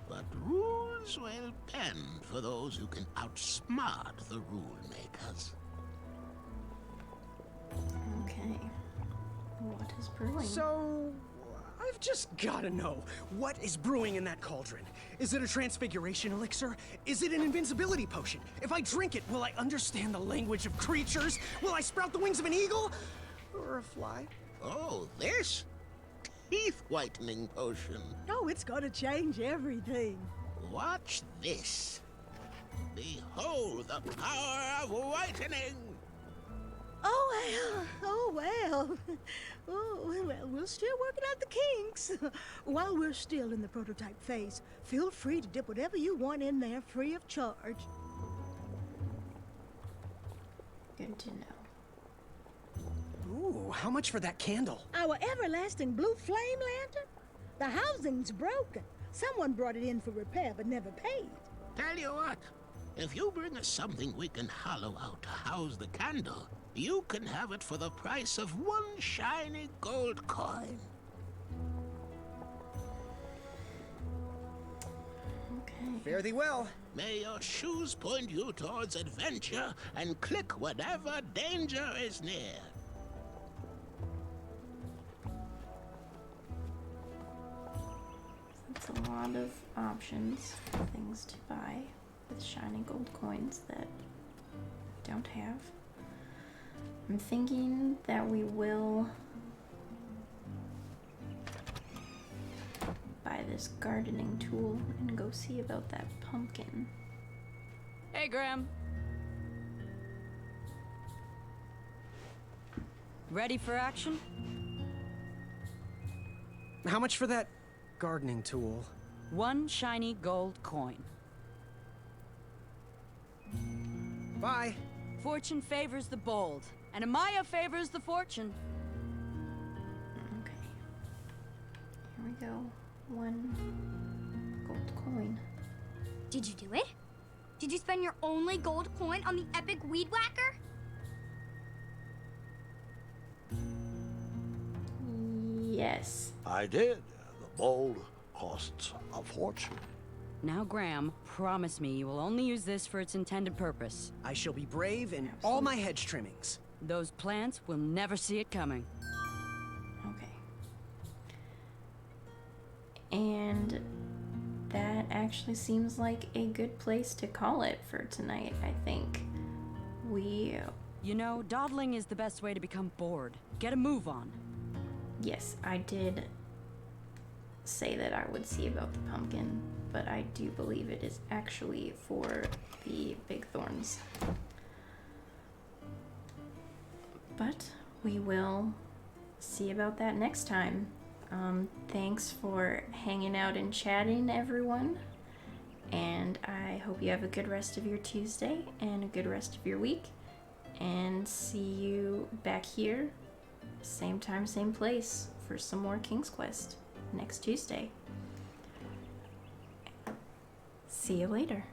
but rules will bend for those who can outsmart the rule-makers. Okay. What is brewing? So, I've just gotta know, what is brewing in that cauldron? Is it a transfiguration elixir? Is it an invincibility potion? If I drink it, will I understand the language of creatures? Will I sprout the wings of an eagle? Or a fly? Oh, this? Teeth-whitening potion. Oh, it's gonna change everything. Watch this. Behold the power of whitening! Oh well. Oh, well, we're still working out the kinks. While we're still in the prototype phase, feel free to dip whatever you want in there free of charge. Good to know. Ooh, how much for that candle? Our everlasting blue flame lantern? The housing's broken. Someone brought it in for repair but never paid. Tell you what, if you bring us something we can hollow out to house the candle, you can have it for the price of 1 shiny gold coin. Okay. Fare thee well. May your shoes point you towards adventure and click whenever danger is near. That's a lot of options, things to buy with shiny gold coins that I don't have. I'm thinking that we will buy this gardening tool and go see about that pumpkin. Hey, Graham. Ready for action? How much for that gardening tool? 1 shiny gold coin. Bye. Fortune favors the bold, and Amaya favors the fortune. Okay. Here we go. 1 gold coin. Did you do it? Did you spend your only gold coin on the epic weed whacker? Yes. I did. The bowl costs a fortune. Now, Graham, promise me you will only use this for its intended purpose. I shall be brave in all my hedge trimmings. Those plants will never see it coming. Okay. And that actually seems like a good place to call it for tonight, I think. You know, dawdling is the best way to become bored. Get a move on. Yes, I did say that I would see about the pumpkin, but I do believe it is actually for the big thorns. But we will see about that next time Thanks for hanging out and chatting, everyone. And I hope you have a good rest of your Tuesday and a good rest of your week. And see you back here, same time, same place, for some more King's Quest next Tuesday. See you later.